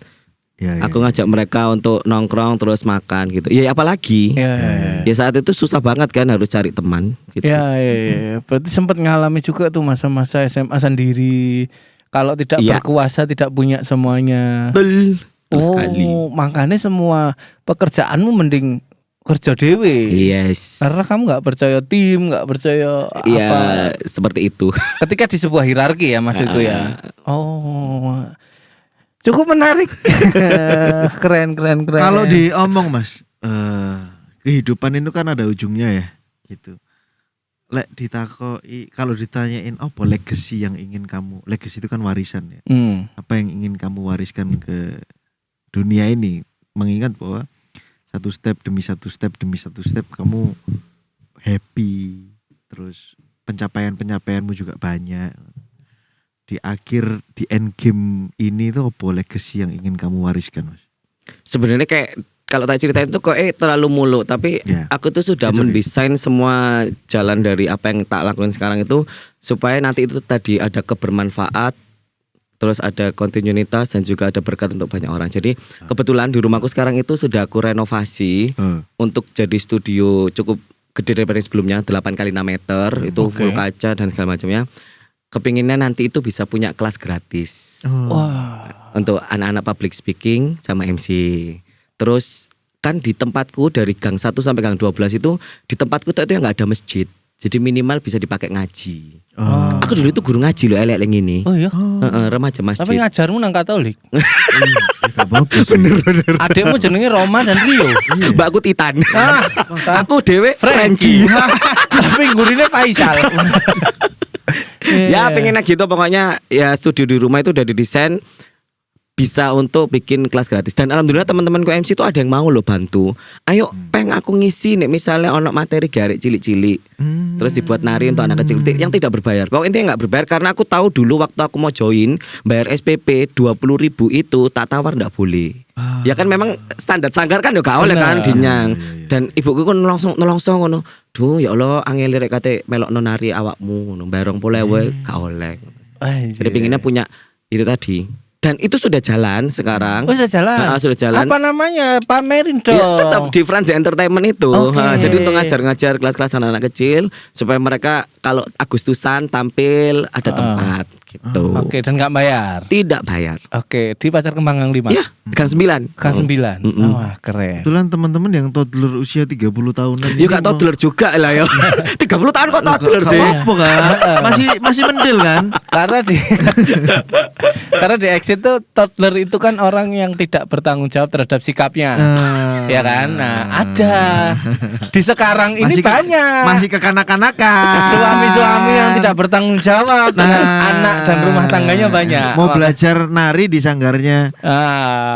Ya, ya. Aku ngajak mereka untuk nongkrong terus makan gitu. Ya apalagi. Ya. Ya saat itu susah banget kan harus cari teman gitu. Ya. Berarti sempat ngalami juga tuh masa-masa SMA sendiri. Kalau tidak Iya. berkuasa tidak punya semuanya. Betul sekali. Makanya semua pekerjaanmu mending kerja dewe. Yes. Karena kamu nggak percaya tim, nggak percaya Iya apa. seperti itu. Ketika di sebuah hierarki ya maksudku ya. Oh. Cukup menarik. Keren. Kalau diomong Mas, kehidupan itu kan ada ujungnya ya, gitu. Lek ditakoi, kalau ditanyain apa legacy yang ingin kamu, legacy itu kan warisan ya. Apa yang ingin kamu wariskan ke dunia ini, mengingat bahwa satu step demi satu step kamu happy, terus pencapaianmu juga banyak. Di end game ini tuh apa legacy yang ingin kamu wariskan Mas? Sebenarnya kayak kalau tak ceritain itu kok terlalu muluk, tapi Ya. aku tuh sudah It's okay. mendesain semua jalan dari apa yang tak lakuin sekarang itu supaya nanti itu tadi ada kebermanfaat, terus ada kontinuitas dan juga ada berkat untuk banyak orang. Jadi kebetulan di rumahku sekarang itu sudah aku renovasi untuk jadi studio cukup gede daripada yang sebelumnya, 8x6 meter, itu full kaca dan segala macamnya. Kepinginnya nanti itu bisa punya kelas gratis Wah. untuk anak-anak public speaking sama MC. Terus kan di tempatku dari gang 1 sampai gang 12 itu di tempatku tuh itu yang nggak ada masjid. Jadi minimal bisa dipakai ngaji. Aku dulu itu guru ngaji loh elek ini. Oh iya. Remaja masjid. Tapi ngajarmu nang Katolik. Bener. Adekmu jenenge Roma dan Rio. Mbakku Titan. Aku dewe Frankie. Tapi gurine Faisal. Ya pengennya gitu pokoknya ya studio di rumah itu udah didesain bisa untuk bikin kelas gratis dan alhamdulillah teman-temanku MC itu ada yang mau loh bantu. Ayo peng aku ngisi nih misalnya ono materi garek cilik-cilik. Terus dibuat nari untuk anak kecil yang tidak berbayar. Pokoknya intinya nggak berbayar karena aku tahu dulu waktu aku mau join bayar SPP 20.000 itu tak tawar nggak boleh. Ya kan memang standar sanggar kan yo gak oleh kan dinyang. Dan ibuku kan nolongsong ngono. Duh ya Allah angel rek kate melokno nari awakmu ngono. Bayar 20.000 gak oleh. Jadi pinginnya punya itu tadi. Dan itu sudah jalan sekarang. Oh sudah jalan. Sudah jalan. Apa namanya? Pamerin dong. Ya, tetap di Friends Entertainment itu. Okay. Jadi untuk ngajar kelas-kelas anak-anak kecil supaya mereka kalau Agustusan tampil ada tempat gitu. Oke, dan nggak bayar. Tidak bayar. Oke, di Pasar Kembang Gang 5. Ya, Gang 9. Gang 9. Wah, keren. Kebetulan teman-teman yang toddler usia 30 tahunan Ya gak toddler juga lah ya. 30 tahun kok toddler sih. Apa kan? Masih mendil kan? Karena di Exit tuh toddler itu kan orang yang tidak bertanggung jawab terhadap sikapnya. Ya kan? Nah, ada. Di sekarang ini banyak. Masih kekanak-kanakan. Suami-suami yang tidak bertanggung jawab dengan anak dan rumah tangganya banyak. Mau belajar nari di sanggarnya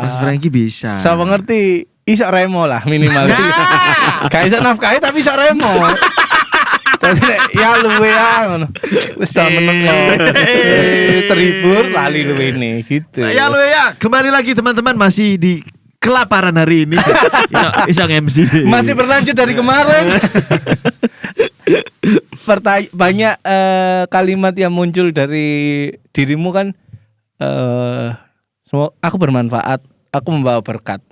Mas Ah. Franky bisa. Saya mengerti. Iso remo lah minimal. Gak iso nafkahi tapi iso remo. Dadi nek ya luwe ya ngono. Wis tak meneng lo. Terhibur lali luwe ini gitu. Ya lu ya, kembali lagi teman-teman masih di kelaparan hari ini. Iso MC. Masih berlanjut dari kemarin. Banyak kalimat yang muncul dari dirimu kan. Aku bermanfaat, aku membawa berkat.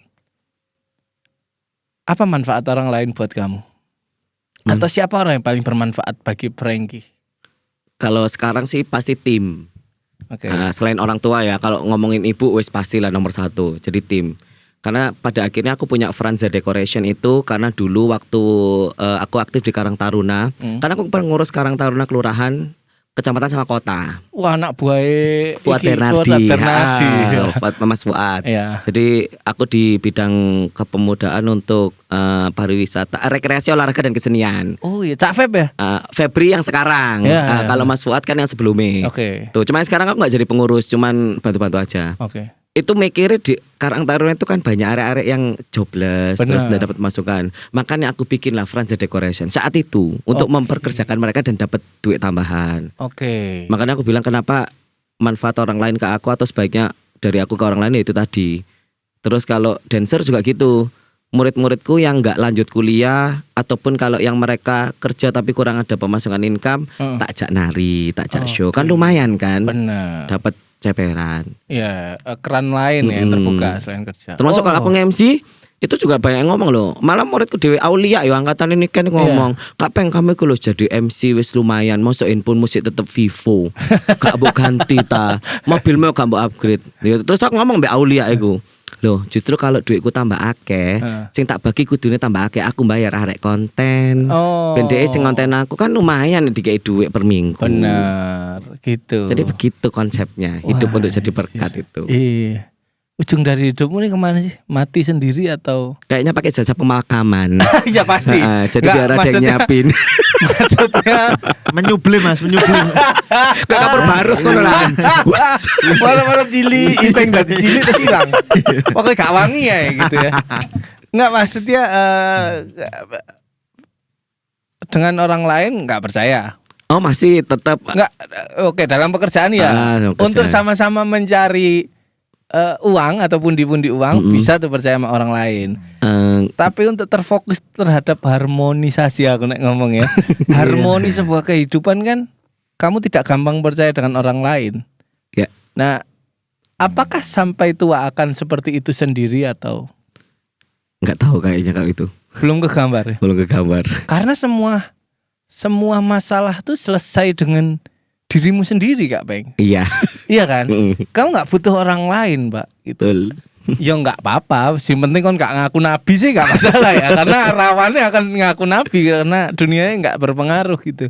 Apa manfaat orang lain buat kamu? Atau siapa orang yang paling bermanfaat bagi Franky? Kalau sekarang sih pasti tim. Oke. Selain orang tua ya, kalau ngomongin ibu wes pastilah nomor 1. Jadi tim. Karena pada akhirnya aku punya Franza Decoration itu karena dulu waktu aku aktif di Karang Taruna, karena aku pengurus Karang Taruna kelurahan, kecamatan sama kota. Wah, anak buah Fuad Bernardi, Fuad Mas Fuad. Iya. Jadi aku di bidang kepemudaan untuk pariwisata, rekreasi, olahraga dan kesenian. Oh iya, Cak Feb ya? Febri yang sekarang. Iya, iya. Kalau Mas Fuad kan yang sebelumnya. Oke. Tuh, cuman sekarang aku nggak jadi pengurus, cuman bantu-bantu aja. Oke. Itu mikirnya di Karang Taruna itu kan banyak area-area yang jobless, Benar. terus tidak dapat masukan. Makanya aku bikin lah Franza Decoration saat itu untuk memperkerjakan mereka dan dapat duit tambahan. Oke. Makanya aku bilang kenapa manfaat orang lain ke aku atau sebaiknya dari aku ke orang lain, ya itu tadi. Terus kalau dancer juga gitu. Murid-muridku yang nggak lanjut kuliah ataupun kalau yang mereka kerja tapi kurang ada pemasukan income, tak ajak nari, tak ajak show, kan lumayan kan, Benar. dapat ceperan. Ya, keran lain ya yang terbuka selain kerja. Termasuk kalau aku nge-MC itu juga banyak yang ngomong loh. Malah muridku Dewi Aulia ya angkatan ini kan ngomong, "Kak Peng, kamu iku lho jadi MC wis lumayan, mosok input musik tetep Vivo. Gak mbok ganti ta. Mobilmu gak mbok upgrade." Ya, terus aku ngomong mbak Aulia iku. Loh, justru kalau duitku tambah akeh, sing tak bagi kudune tambah akeh, aku bayar arek konten. Ben dhek sing konten aku kan lumayan dikei duit per minggu. Benar, gitu. Jadi begitu konsepnya, hidup untuk jadi berkat itu. Iya. Ujung dari hidupmu ini kemana sih? Mati sendiri atau? Kayaknya pakai jasa pemakaman. Ya pasti. Jadi biar ada yang nyiapin. Maksudnya menyublim Mas, menyublim. Kayak kabar barus ngono lah. malah cili, ipeng dari cili terus hilang. Pokoknya gak wangi ya gitu ya. Enggak, maksudnya dengan orang lain nggak percaya. Oh, masih tetap. Enggak, oke, dalam pekerjaan ya. Untuk sama-sama mencari uang atau pundi-pundi uang bisa tuh percaya sama orang lain. Tapi untuk terfokus terhadap harmonisasi, aku nek ngomong ya, harmoni sebuah kehidupan kan kamu tidak gampang percaya dengan orang lain. Ya. Nah, apakah sampai tua akan seperti itu sendiri atau nggak tahu kayaknya kalau itu. belum kegambar ya? Belum kegambar. Karena semua masalah tuh selesai dengan dirimu sendiri, Kak Peng. Iya. Iya kan? Kamu nggak butuh orang lain, Mbak. Gitu. Betul. Ya nggak apa-apa. Yang penting kan nggak ngaku nabi sih nggak masalah ya. Karena rawannya akan ngaku nabi karena dunianya nggak berpengaruh gitu.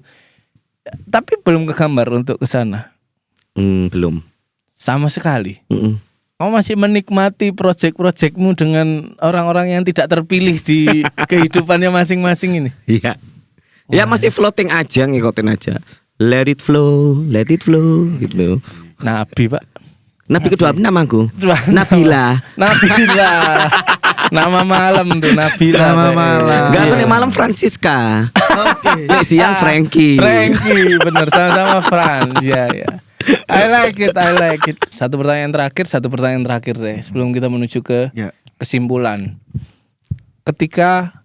Tapi belum kegambar untuk ke sana. Belum. Sama sekali. Kamu masih menikmati proyek-proyekmu dengan orang-orang yang tidak terpilih di kehidupannya masing-masing ini. Iya. Ya masih floating aja, ngikutin aja. Let it flow gitu. Nabi, Pak. Nabi kedua namaku. Nabila. Nabila. Nama malam tuh Nabila. Nama malam. Enggak, aku nih malam Francisca. Oke. Nek siang Frankie. Frankie, bener, sama-sama Fran. Ya, ya. I like it. Satu pertanyaan terakhir deh sebelum kita menuju ke kesimpulan. Ketika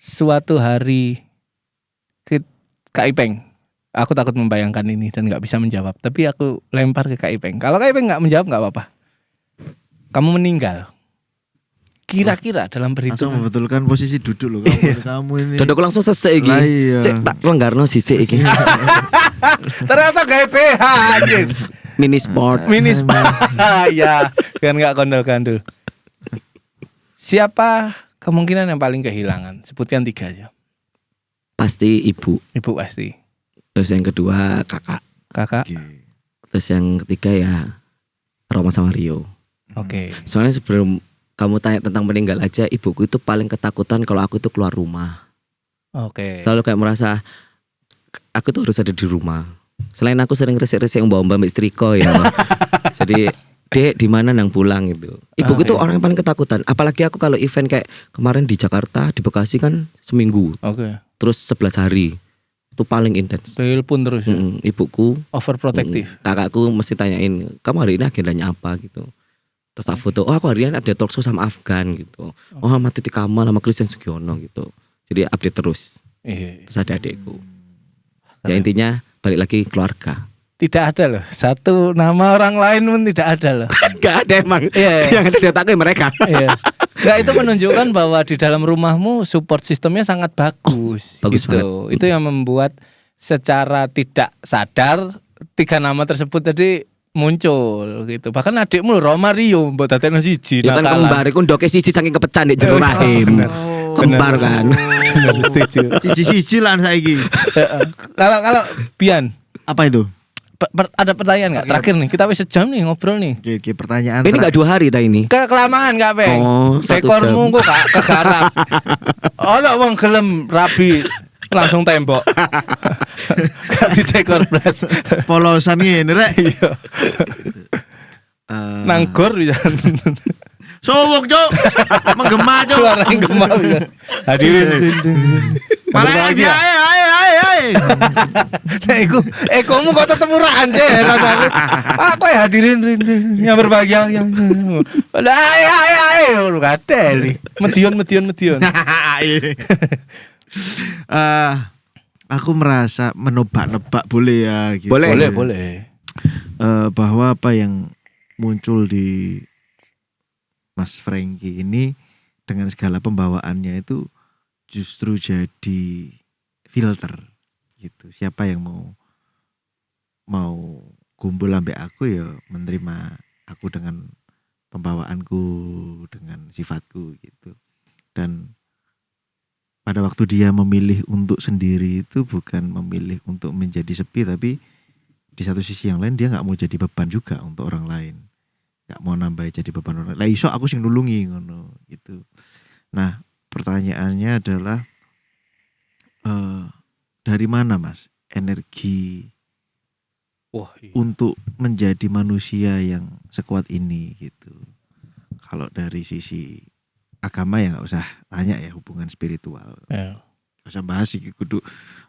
suatu hari Kak Ipeng, aku takut membayangkan ini dan nggak bisa menjawab, tapi aku lempar ke Kak Ipeng. Kalau Kak Ipeng nggak menjawab nggak apa-apa. Kamu meninggal. Kira-kira dalam Langsung perhitungan. membetulkan posisi duduk loh kamu ini. Dodok langsung sesek iki. Lah iya. Cek tak lenggarno sisik iki. Ternyata gak PH anjir. Mini sport. Ya, biar nggak kondol-kandul. Siapa kemungkinan yang paling kehilangan? Sebutkan 3 aja. Pasti ibu. Ibu pasti. Terus yang kedua kakak. Kakak. Terus yang ketiga ya Roma sama Rio. Oke. Soalnya sebelum kamu tanya tentang meninggal aja, ibuku itu paling ketakutan kalau aku tuh keluar rumah. Oke. Selalu kayak merasa aku tuh harus ada di rumah. Selain aku sering resik-resik mbak-mbak mbak istriko ya. Jadi Dek di mana nang pulang gitu. Ibuku tuh orang yang paling ketakutan. Apalagi aku kalau event kayak kemarin di Jakarta, di Bekasi kan seminggu. Oke. Terus 11 hari. Itu paling intens. Telepon terus ya. Ibuku Overprotective. kakakku mesti tanyain, kamu hari ini agendanya apa gitu. Terus tak foto, oh aku hari ini ada talk show sama Afgan gitu. Oh sama Titi Kamal sama Christian Sugiono gitu. Jadi update terus. Iya. Terus ada adekku. Ya intinya balik lagi keluarga. Tidak ada loh. Satu nama orang lain pun tidak ada loh. Gak ada emang. Iya. Yang ada di otakku mereka. Iya. Nah, itu menunjukkan bahwa di dalam rumahmu support sistemnya sangat bagus. Bagus gitu. Itu yang membuat secara tidak sadar 3 nama tersebut tadi muncul gitu. Bahkan adikmu Romario mbok dadekno siji Ya kan nakalan. kembar iku ndoke siji saking kepecah nek jero rahim. Kembar kan. Setuju. Siji-siji lah saiki. Kalau Bian, Apa itu? ada pertanyaan nggak? Terakhir nih, kita wis sejam nih ngobrol nih. Oke, pertanyaan. Ini gak 2 hari ta ini. Kelamaan gak Peng? Oh, 1 Dekormu jam. kok gak kegarap. Ono wong gelem rabi langsung tembok. Gak di dekor blas. Polosan ngene rek. Iya. Nang gor bisa. Sowok, Cuk. Menggema, Cuk. Suara yang gemar bisa. Hadirin. Malah lagi ayo. Nah, ekomu kok tetep murahan sih. Apa ya hadirin yang berbahagia yang. Ayo. Kadel. Medion. Aku merasa menebak-nebak boleh ya gitu. Boleh. Bahwa apa yang muncul di Mas Franky ini dengan segala pembawaannya itu justru jadi filter gitu. Siapa yang mau kumpul sampai aku ya menerima aku dengan pembawaanku, dengan sifatku gitu. Dan pada waktu dia memilih untuk sendiri itu bukan memilih untuk menjadi sepi, tapi di satu sisi yang lain dia nggak mau jadi beban juga untuk orang lain, nggak mau nambah jadi beban orang lain. Lah iso aku sing nulungi ngono gitu. Nah pertanyaannya adalah dari mana Mas energi Wah, iya. untuk menjadi manusia yang sekuat ini gitu. Kalau dari sisi agama ya nggak usah tanya ya, hubungan spiritual. Ya. Gak usah bahas sih kudu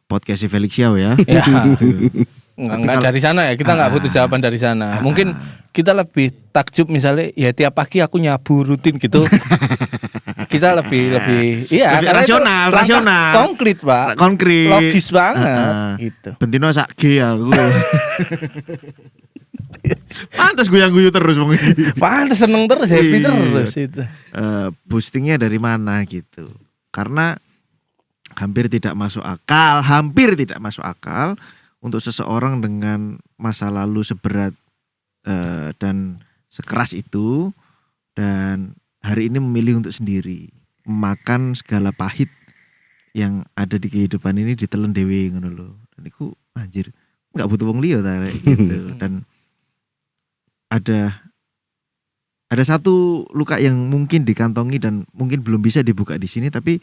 podcast Felix Xiao ya. Ya. Gitu. Enggak dari sana ya, kita enggak butuh jawaban dari sana. Mungkin kita lebih takjub misalnya ya tiap pagi aku nyabu rutin gitu. Kita lebih iya Lebih karena itu rasional, langkah rasional. konkret, Pak. Konkret. Logis banget gitu. Bentino sak G aku. Pantes guyang-guyu terus wong iki. Pantes seneng terus, happy Iya. terus itu. Boostingnya dari mana gitu. Karena hampir tidak masuk akal untuk seseorang dengan masa lalu seberat dan sekeras itu, dan hari ini memilih untuk sendiri makan segala pahit yang ada di kehidupan ini ditelen dewe ngono lho. Dan iku anjir nggak butuh wong liya ta gitu. Dan ada satu luka yang mungkin dikantongi dan mungkin belum bisa dibuka di sini, tapi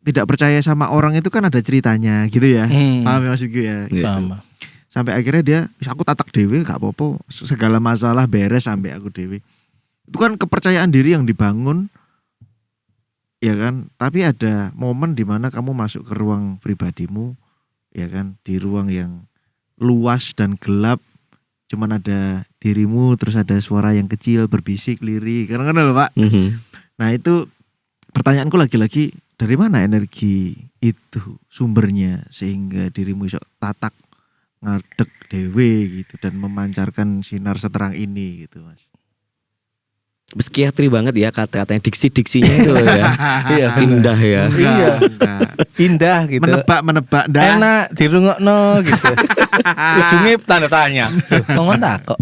tidak percaya sama orang itu kan ada ceritanya gitu ya. Paham ya maksudku ya? Gitu. Sama. Sampai akhirnya dia, bisa aku tatak dewe gak apa-apa, segala masalah beres sampai aku dewe. Itu kan kepercayaan diri yang dibangun, ya kan? Tapi ada momen dimana kamu masuk ke ruang pribadimu, ya kan? Di ruang yang luas dan gelap, cuman ada dirimu, terus ada suara yang kecil berbisik lirik, kan loh Pak. Nah itu pertanyaanku lagi-lagi, dari mana energi itu sumbernya sehingga dirimu iso tatak ngadeg dewe gitu dan memancarkan sinar seterang ini gitu Mas. Psikiatri banget ya kata-katanya, diksi-diksinya itu ya. Iya, indah ya. Iya. Enggak. Indah gitu. Menebak dah. Enak dirungokno gitu. Ujungnya tanda tanya. Ngomong tak kok.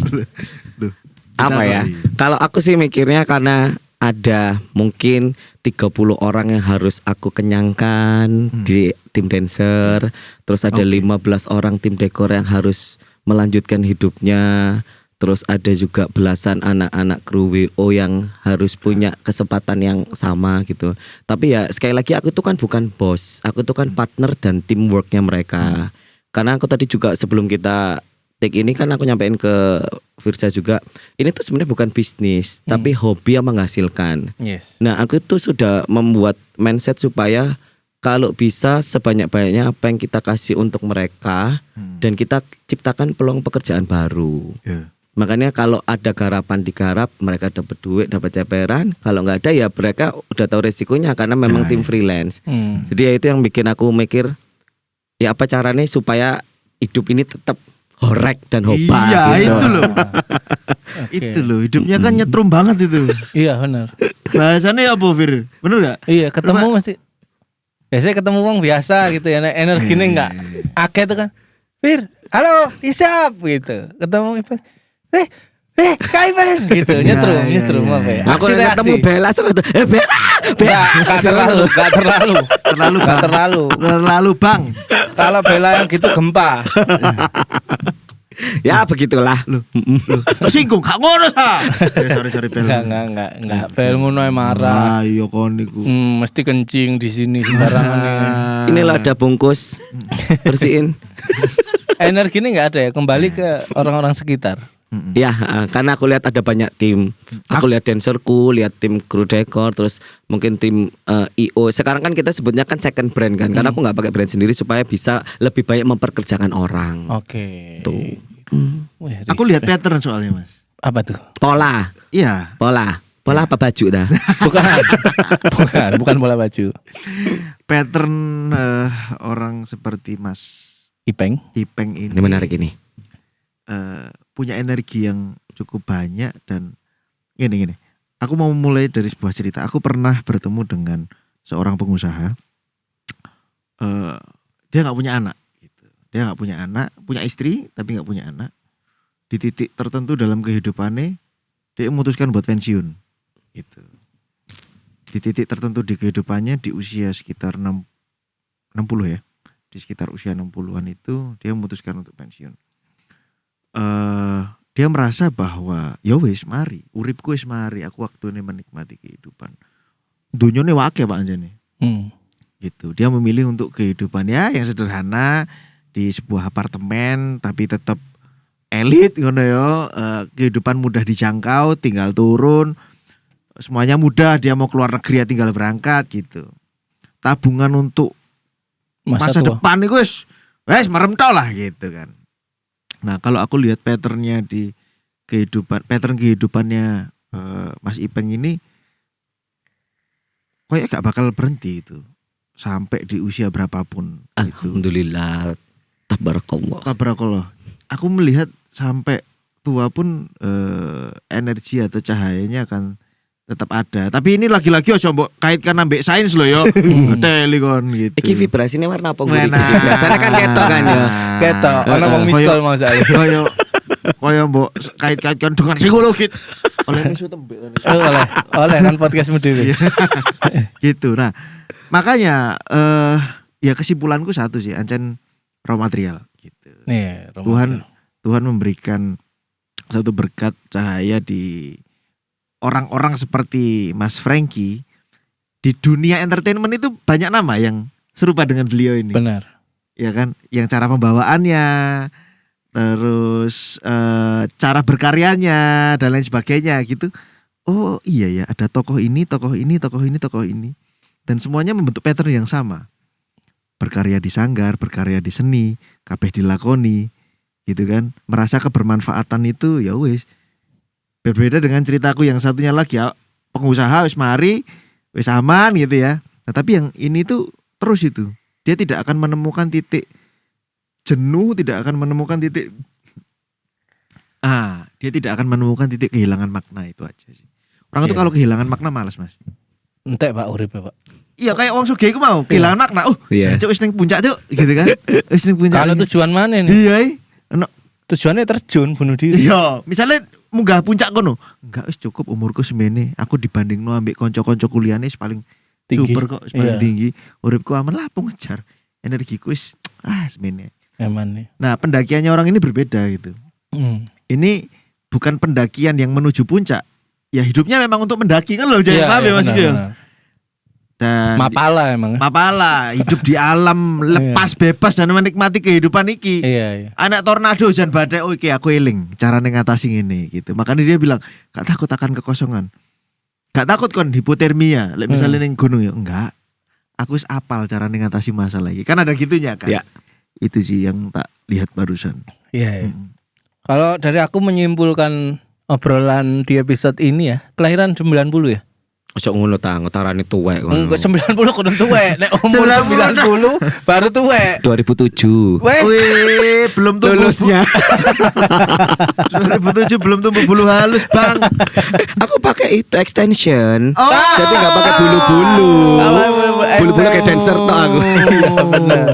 Duh, Apa ya? Kalau aku sih mikirnya karena ada mungkin 30 orang yang harus aku kenyangkan di tim dancer, terus ada 15 orang tim dekor yang harus melanjutkan hidupnya, Terus ada juga belasan anak-anak kru WO yang harus punya kesempatan yang sama gitu. Tapi ya sekali lagi aku tuh kan bukan bos, aku tuh kan partner dan teamworknya mereka. Karena aku tadi juga sebelum kita take ini kan aku nyampein ke Firza juga, ini tuh sebenarnya bukan bisnis, tapi hobi yang menghasilkan. Yes. Nah aku tuh sudah membuat mindset supaya kalau bisa sebanyak-banyaknya apa yang kita kasih untuk mereka dan kita ciptakan peluang pekerjaan baru. Ya. Makanya kalau ada garapan digarap, mereka dapat duit, dapat ceperan. Kalau nggak ada ya mereka udah tahu resikonya karena memang tim freelance. Jadi ya itu yang bikin aku mikir, ya apa caranya supaya hidup ini tetap horek dan hoba Iya gitu. itu loh. Itu loh, hidupnya kan nyetrum banget itu. Iya benar. Bahasannya apa Fir? Bener gak? Iya ketemu mesti. Biasanya ketemu orang biasa gitu ya, energinya enggak akeh tuh kan. Fir, halo, Isap gitu. Ketemu Ipan. Kai Bang gitu, nyetrum apa ya. Aku Aksi reaksi. ketemu Bella sama Bella. Enggak terlalu. Terlalu bang. Kalau Bella yang gitu gempa. Ya begitulah. Tersinggung, gak ngono sa. Sorry Bel. Enggak. Bel ngono ae marah. Ah iya kon niku. Mesti kencing di sini sembarangan nih. Inilah ada bungkus. Bersihin. Energinya enggak ada ya, kembali ke orang-orang sekitar. Ya, karena aku lihat ada banyak tim. Aku lihat dancerku, lihat tim kru dekor, terus mungkin tim IO. Sekarang kan kita sebutnya kan second brand kan, karena aku nggak pakai brand sendiri supaya bisa lebih banyak memperkerjakan orang. Oke. Tuh. Wih, Aku lihat pattern soalnya Mas. apa tuh? Pola Iya. apa baju dah. Bukan bola baju. Pattern orang seperti Mas Ipeng. Ipeng ini Ini menarik ini. punya energi yang cukup banyak dan gini. Aku mau mulai dari sebuah cerita. Aku pernah bertemu dengan seorang pengusaha. Dia nggak punya anak. Gitu. Dia nggak punya anak, punya istri tapi nggak punya anak. Di titik tertentu dalam kehidupannya, dia memutuskan buat pensiun. Gitu. Di titik tertentu di kehidupannya di usia sekitar 60 ya. Di sekitar usia 60-an itu dia memutuskan untuk pensiun. Dia merasa bahwa ya wis mari, uripku wis mari, aku waktune menikmati kehidupan. Dunyone wake Pak anjane. Gitu. Dia memilih untuk kehidupan ya yang sederhana di sebuah apartemen tapi tetap elit ngono ya. Kehidupan mudah dijangkau, tinggal turun. Semuanya mudah, dia mau keluar negeri ya tinggal berangkat gitu. Tabungan untuk masa tua. depan itu wis meremtau lah gitu kan. Nah kalau aku lihat patternnya di pattern kehidupannya Mas Ipeng ini, kayaknya gak bakal berhenti itu sampai di usia berapapun. Gitu. Alhamdulillah. Tabarakallah. Aku melihat sampai tua pun energi atau cahayanya akan tetap ada. Tapi ini lagi-lagi ojo mbok kaitkan ambek sains loh yo. Teli kon gitu. Iki vibrasinya warna apa? Nah. Biasanya kan ketok kan ya. Ketok, ana wong miskol mau saya. Kaya mbok kait-kaitkan dengan psikologi. Oleh misu tembek. Oleh kan podcastmu dhewe. Gitu. Nah, makanya ya kesimpulanku satu sih, ancen raw material gitu. Nih, Tuhan memberikan satu berkat cahaya di orang-orang seperti Mas Franky. Di dunia entertainment itu banyak nama yang serupa dengan beliau ini. Benar. Ya kan, yang cara pembawaannya, terus cara berkaryanya dan lain sebagainya gitu. Oh iya ya, ada tokoh ini, dan semuanya membentuk pattern yang sama. Berkarya di sanggar, berkarya di seni, kabeh dilakoni, gitu kan. Merasa kebermanfaatan itu ya wis. Berbeda dengan ceritaku yang satunya lagi ya, pengusaha wis mari, wis aman gitu ya. Nah, tapi yang ini tuh terus itu. Dia tidak akan menemukan titik jenuh, dia tidak akan menemukan titik kehilangan makna, itu aja sih. Orang itu kalau kehilangan makna malas, Mas. Entek Pak urip Pak. Iya kayak wong sugih iku mau kehilangan makna. Iya. Cuk wis ning puncak cuk gitu kan. Wis ning puncak. Kalau tujuan mana nih? Iya. Tujuannya terjun bunuh diri. Iya, misalnya munggah puncak kono. Enggak wis cukup umurku semene. Aku dibandingno ambek kanca-kanca kuliahane paling Tinggi. super kok, paling Iya. tinggi. Uripku aman lah aku ngejar. Energiku wis semene. Eman nih. Nah, pendakiannya orang ini berbeda gitu. Ini bukan pendakian yang menuju puncak. Ya hidupnya memang untuk mendaki kan loh, Iya, paham ya iya, Mas benar, Iki ya? benar. Dan Mapala emang. Mapala, hidup di alam lepas bebas dan menikmati kehidupan iki. Iya. Anak tornado hujan badai, oke aku eling cara ngatasi ini gitu. Makanya dia bilang, gak takut akan kekosongan. Gak takut kon hipotermia. Misalnya ning gunung ya, enggak. Aku wis apal cara ngatasi masalah iki. Kan ada gitunya kan. Ya. Itu sih yang tak lihat barusan. Iya. Kalau dari aku menyimpulkan obrolan di episode ini ya, kelahiran 90 ya. Ojo ngono ta, ngotarane tuwek ngono. Enggak 90 kudu tuwek. Nek umur 90 baru tuwek. 2007. Wih, belum tumbuh Lulusnya. 2007 belum tumbuh bulu halus, Bang. Aku pakai itu extension. Oh. Jadi enggak pakai bulu-bulu. Bulu-bulu kayak dancer tok aku. Iya benar.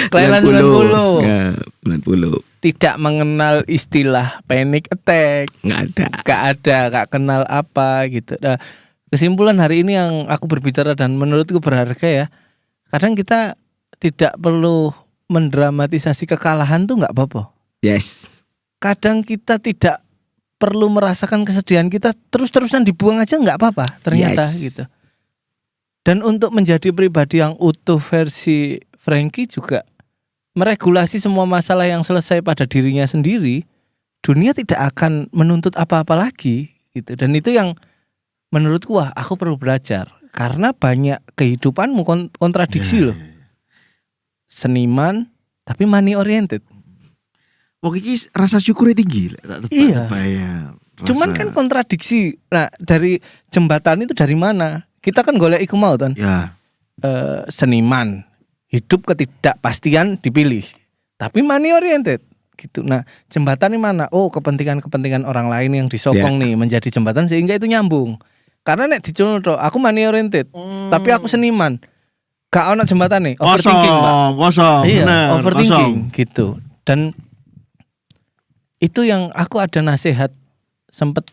Kelahiran 90. Ya, 90. Tidak mengenal istilah panic attack. Enggak ada. Gak kenal apa gitu. Nah, kesimpulan hari ini yang aku berbicara dan menurutku berharga ya. Kadang kita tidak perlu mendramatisasi kekalahan tuh nggak apa-apa. Yes. Kadang kita tidak perlu merasakan kesedihan kita terus-terusan dibuang aja nggak apa-apa ternyata Yes. gitu. Dan untuk menjadi pribadi yang utuh versi Frankie juga meregulasi semua masalah yang selesai pada dirinya sendiri. Dunia tidak akan menuntut apa-apa lagi gitu. Dan itu yang menurutku wah aku perlu belajar. Karena banyak kehidupanmu kontradiksi loh. Seniman tapi money oriented. Wah, iki rasa syukurnya tinggi. Iya. Ya, Cuman kan kontradiksi. Nah dari jembatan itu dari mana? Kita kan golek iku mau kan. Ya. Seniman hidup ketidakpastian dipilih. Tapi money oriented gitu. Nah jembatan ini mana? Oh kepentingan orang lain yang disokong nih menjadi jembatan sehingga itu nyambung. Karena nek diculno tok, aku money oriented, tapi aku seniman. Gak ono jembatan nih, overthinking, Pak. Kosong. Iya, Bener, overthinking kosong. gitu. Dan itu yang aku ada nasihat sempet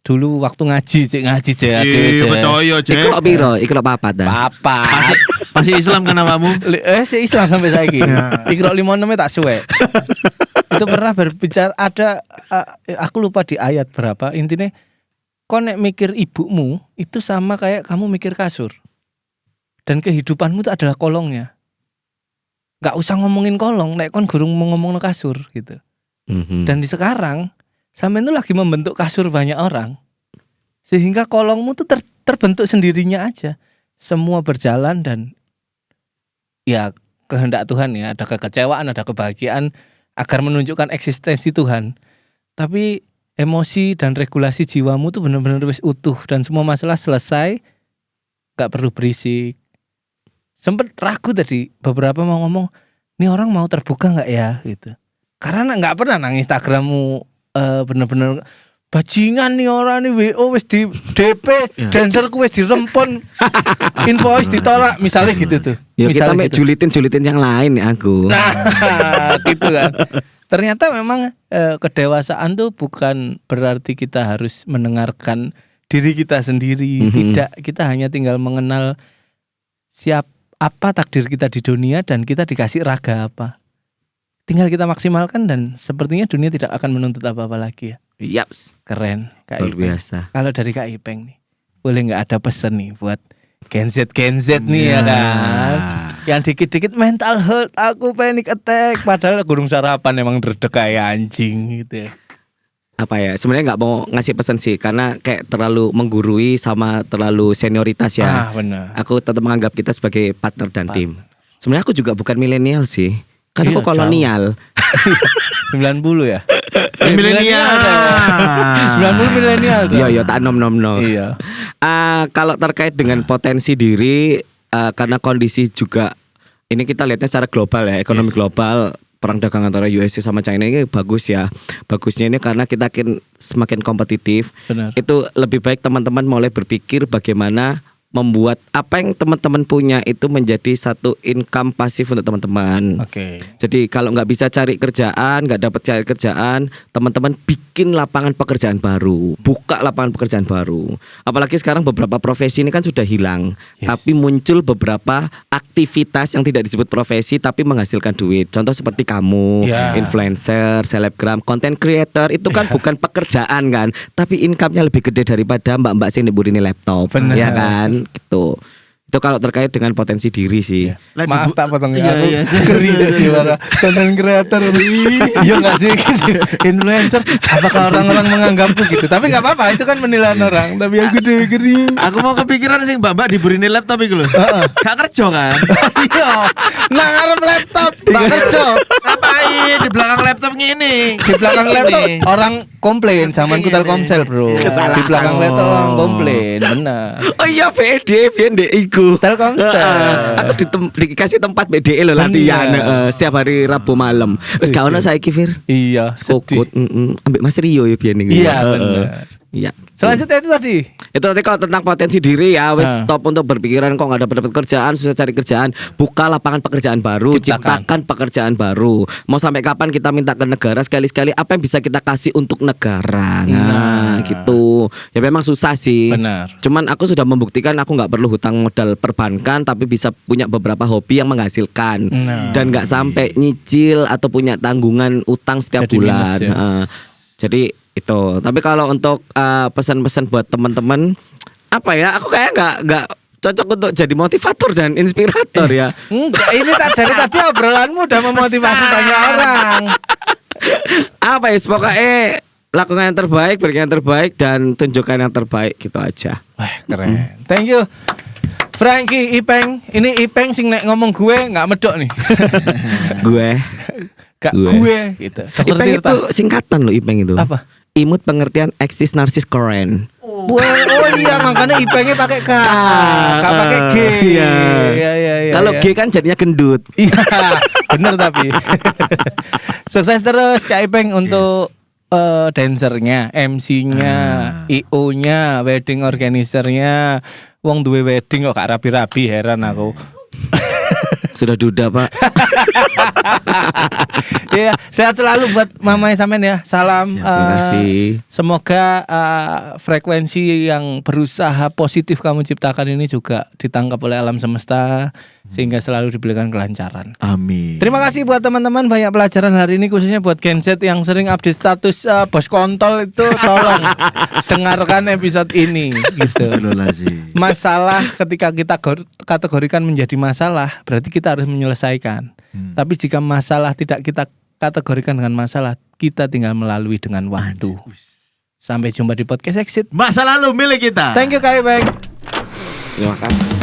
dulu waktu ngaji, cek ngaji cek. Iya, betul ya, Cek. Iku kok piro? Iku kok papat ta? Papa. Masih Islam kan namamu? Si Islam sampai saiki. Iqra 56 tak suwe. Itu pernah berbicara ada aku lupa di ayat berapa, intinya kon nek mikir ibumu itu sama kayak kamu mikir kasur. Dan kehidupanmu itu adalah kolongnya. Gak usah ngomongin kolong, nek kon gurung mau ngomong kasur gitu. Dan di sekarang sampean itu lagi membentuk kasur banyak orang. Sehingga kolongmu tuh terbentuk sendirinya aja. Semua berjalan dan ya kehendak Tuhan ya, ada kekecewaan, ada kebahagiaan agar menunjukkan eksistensi Tuhan. Tapi emosi dan regulasi jiwamu tuh benar-benar wis utuh dan semua masalah selesai, gak perlu berisik. Sempet ragu tadi beberapa mau ngomong, nih orang mau terbuka nggak ya gitu. Karena nggak pernah nang Instagrammu bener-bener bajingan nih orang nih WO wis di DP, dancerku wis dirempon, invoice ditolak misalnya gitu tuh. Ya kita Misalnya mek julitin yang lain ya aku. Nah, gitu kan. Ternyata memang kedewasaan tuh bukan berarti kita harus mendengarkan diri kita sendiri. Tidak, kita hanya tinggal mengenal apa takdir kita di dunia dan kita dikasih raga apa. Tinggal kita maksimalkan dan sepertinya dunia tidak akan menuntut apa-apa lagi ya. Yaps. Keren Kak Luar Ipeng. biasa. Kalau dari Kak Ipeng nih, boleh nggak ada pesan nih buat Gen Z nih ya kan? Yang dikit-dikit mental health, aku panic attack, padahal gurung sarapan emang dredeg kayak anjing gitu ya. Apa ya? Sebenarnya nggak mau ngasih pesan sih, karena kayak terlalu menggurui sama terlalu senioritas ya. Benar. Aku tetap menganggap kita sebagai partner dan tim. Sebenarnya aku juga bukan milenial sih, karena Iya, aku kolonial. 90 ya? Milenial. 90 milenial. Iya tak nom. Iya. Kalau terkait dengan potensi diri, karena kondisi juga ini kita lihatnya secara global ya, ekonomi global, perang dagang antara USA sama China ini bagus ya. Bagusnya ini karena kita semakin kompetitif. Benar. Itu lebih baik teman-teman mulai berpikir bagaimana membuat apa yang teman-teman punya itu menjadi satu income pasif untuk teman-teman. Oke. Jadi kalau nggak bisa cari kerjaan, nggak dapat cari kerjaan, teman-teman bikin lapangan pekerjaan baru, buka lapangan pekerjaan baru. Apalagi sekarang beberapa profesi ini kan sudah hilang, tapi muncul beberapa aktivitas yang tidak disebut profesi tapi menghasilkan duit. Contoh seperti kamu, influencer, selebgram, content creator itu kan bukan pekerjaan kan, tapi income-nya lebih gede daripada mbak-mbak sing nyebur ini laptop, ya kan? Gitu. Itu kalau terkait dengan potensi diri sih. Maaf tak potong Iya, aku iya, geri jadi konten kreator. Iya nggak sih influencer? Apakah orang-orang menganggapku gitu? Tapi nggak apa-apa, itu kan penilaian orang. Tapi aku deh geri. Aku mau kepikiran sih mbak diburini laptop iku lho. Gak kerja kan? Iya. Nah ngarep laptop, nggak kerja. Ngapain di belakang laptop ngene? Di belakang laptop orang komplain, zamanku Telkomsel bro. Di belakang laptop orang komplain, benar. Oh iya BD, BD iku. Telkomsel. Aku dikasih tempat BDE lo latihan setiap hari Rabu malam. Wis gak ono saiki Fir. Iya, Kokut, ambek Mas Rio ya biyen iki. Iya benar. Iya. Selanjutnya itu tadi. Itu nanti kalau tentang potensi diri ya wes stop untuk berpikiran kok nggak dapat kerjaan, susah cari kerjaan, buka lapangan pekerjaan baru, ciptakan pekerjaan baru. Mau sampai kapan kita minta ke negara, sekali-sekali apa yang bisa kita kasih untuk negara. Nah, gitu. Ya memang susah sih. Benar. Cuman aku sudah membuktikan aku nggak perlu hutang modal perbankan, tapi bisa punya beberapa hobi yang menghasilkan dan nggak sampai nyicil atau punya tanggungan utang setiap Jadi bulan. minus, yes. Jadi itu. Tapi kalau untuk pesan-pesan buat teman-teman, apa ya? Aku kayak nggak cocok untuk jadi motivator dan inspirator ya. Enggak, ini dari tadi obrolanmu udah memotivasi banyak orang. Apa ya? Pokoknya lakukan yang terbaik, berikan yang terbaik dan tunjukkan yang terbaik gitu aja. Wah keren. Thank you. Frankie, Ipeng. Ini Ipeng sing nek ngomong gue nggak medok nih. Gue. Gak gue gitu. Dokter Ipeng Tirta. itu singkatan loh Ipeng itu. Apa? Imut pengertian eksis narsis keren. Oh iya makanya Ipengnya pakai K. Gak pakai G. Iya. Iya. Kalau G kan jadinya gendut. Iya, bener tapi. Sukses terus Kak Ipeng untuk dancernya, MC-nya, IO-nya, wedding organizer-nya. Wong duwe wedding kok gak rapi-rapi, heran aku. Sudah duda Pak. Iya, sehat selalu buat mamanya sampean ya. Salam. Terima kasih. Semoga frekuensi yang berusaha positif kamu ciptakan ini juga ditangkap oleh alam semesta sehingga selalu diberikan kelancaran. Amin. Terima kasih buat teman-teman, banyak pelajaran hari ini khususnya buat Gen Z yang sering update status bos kontol itu tolong dengarkan episode ini gitu. Masalah ketika kita kategorikan menjadi masalah berarti kita harus menyelesaikan. Tapi jika masalah tidak kita kategorikan dengan masalah, kita tinggal melalui dengan waktu. Sampai jumpa di podcast Exit. Masa lalu milik kita. Thank you Kak Ipeng. Terima kasih.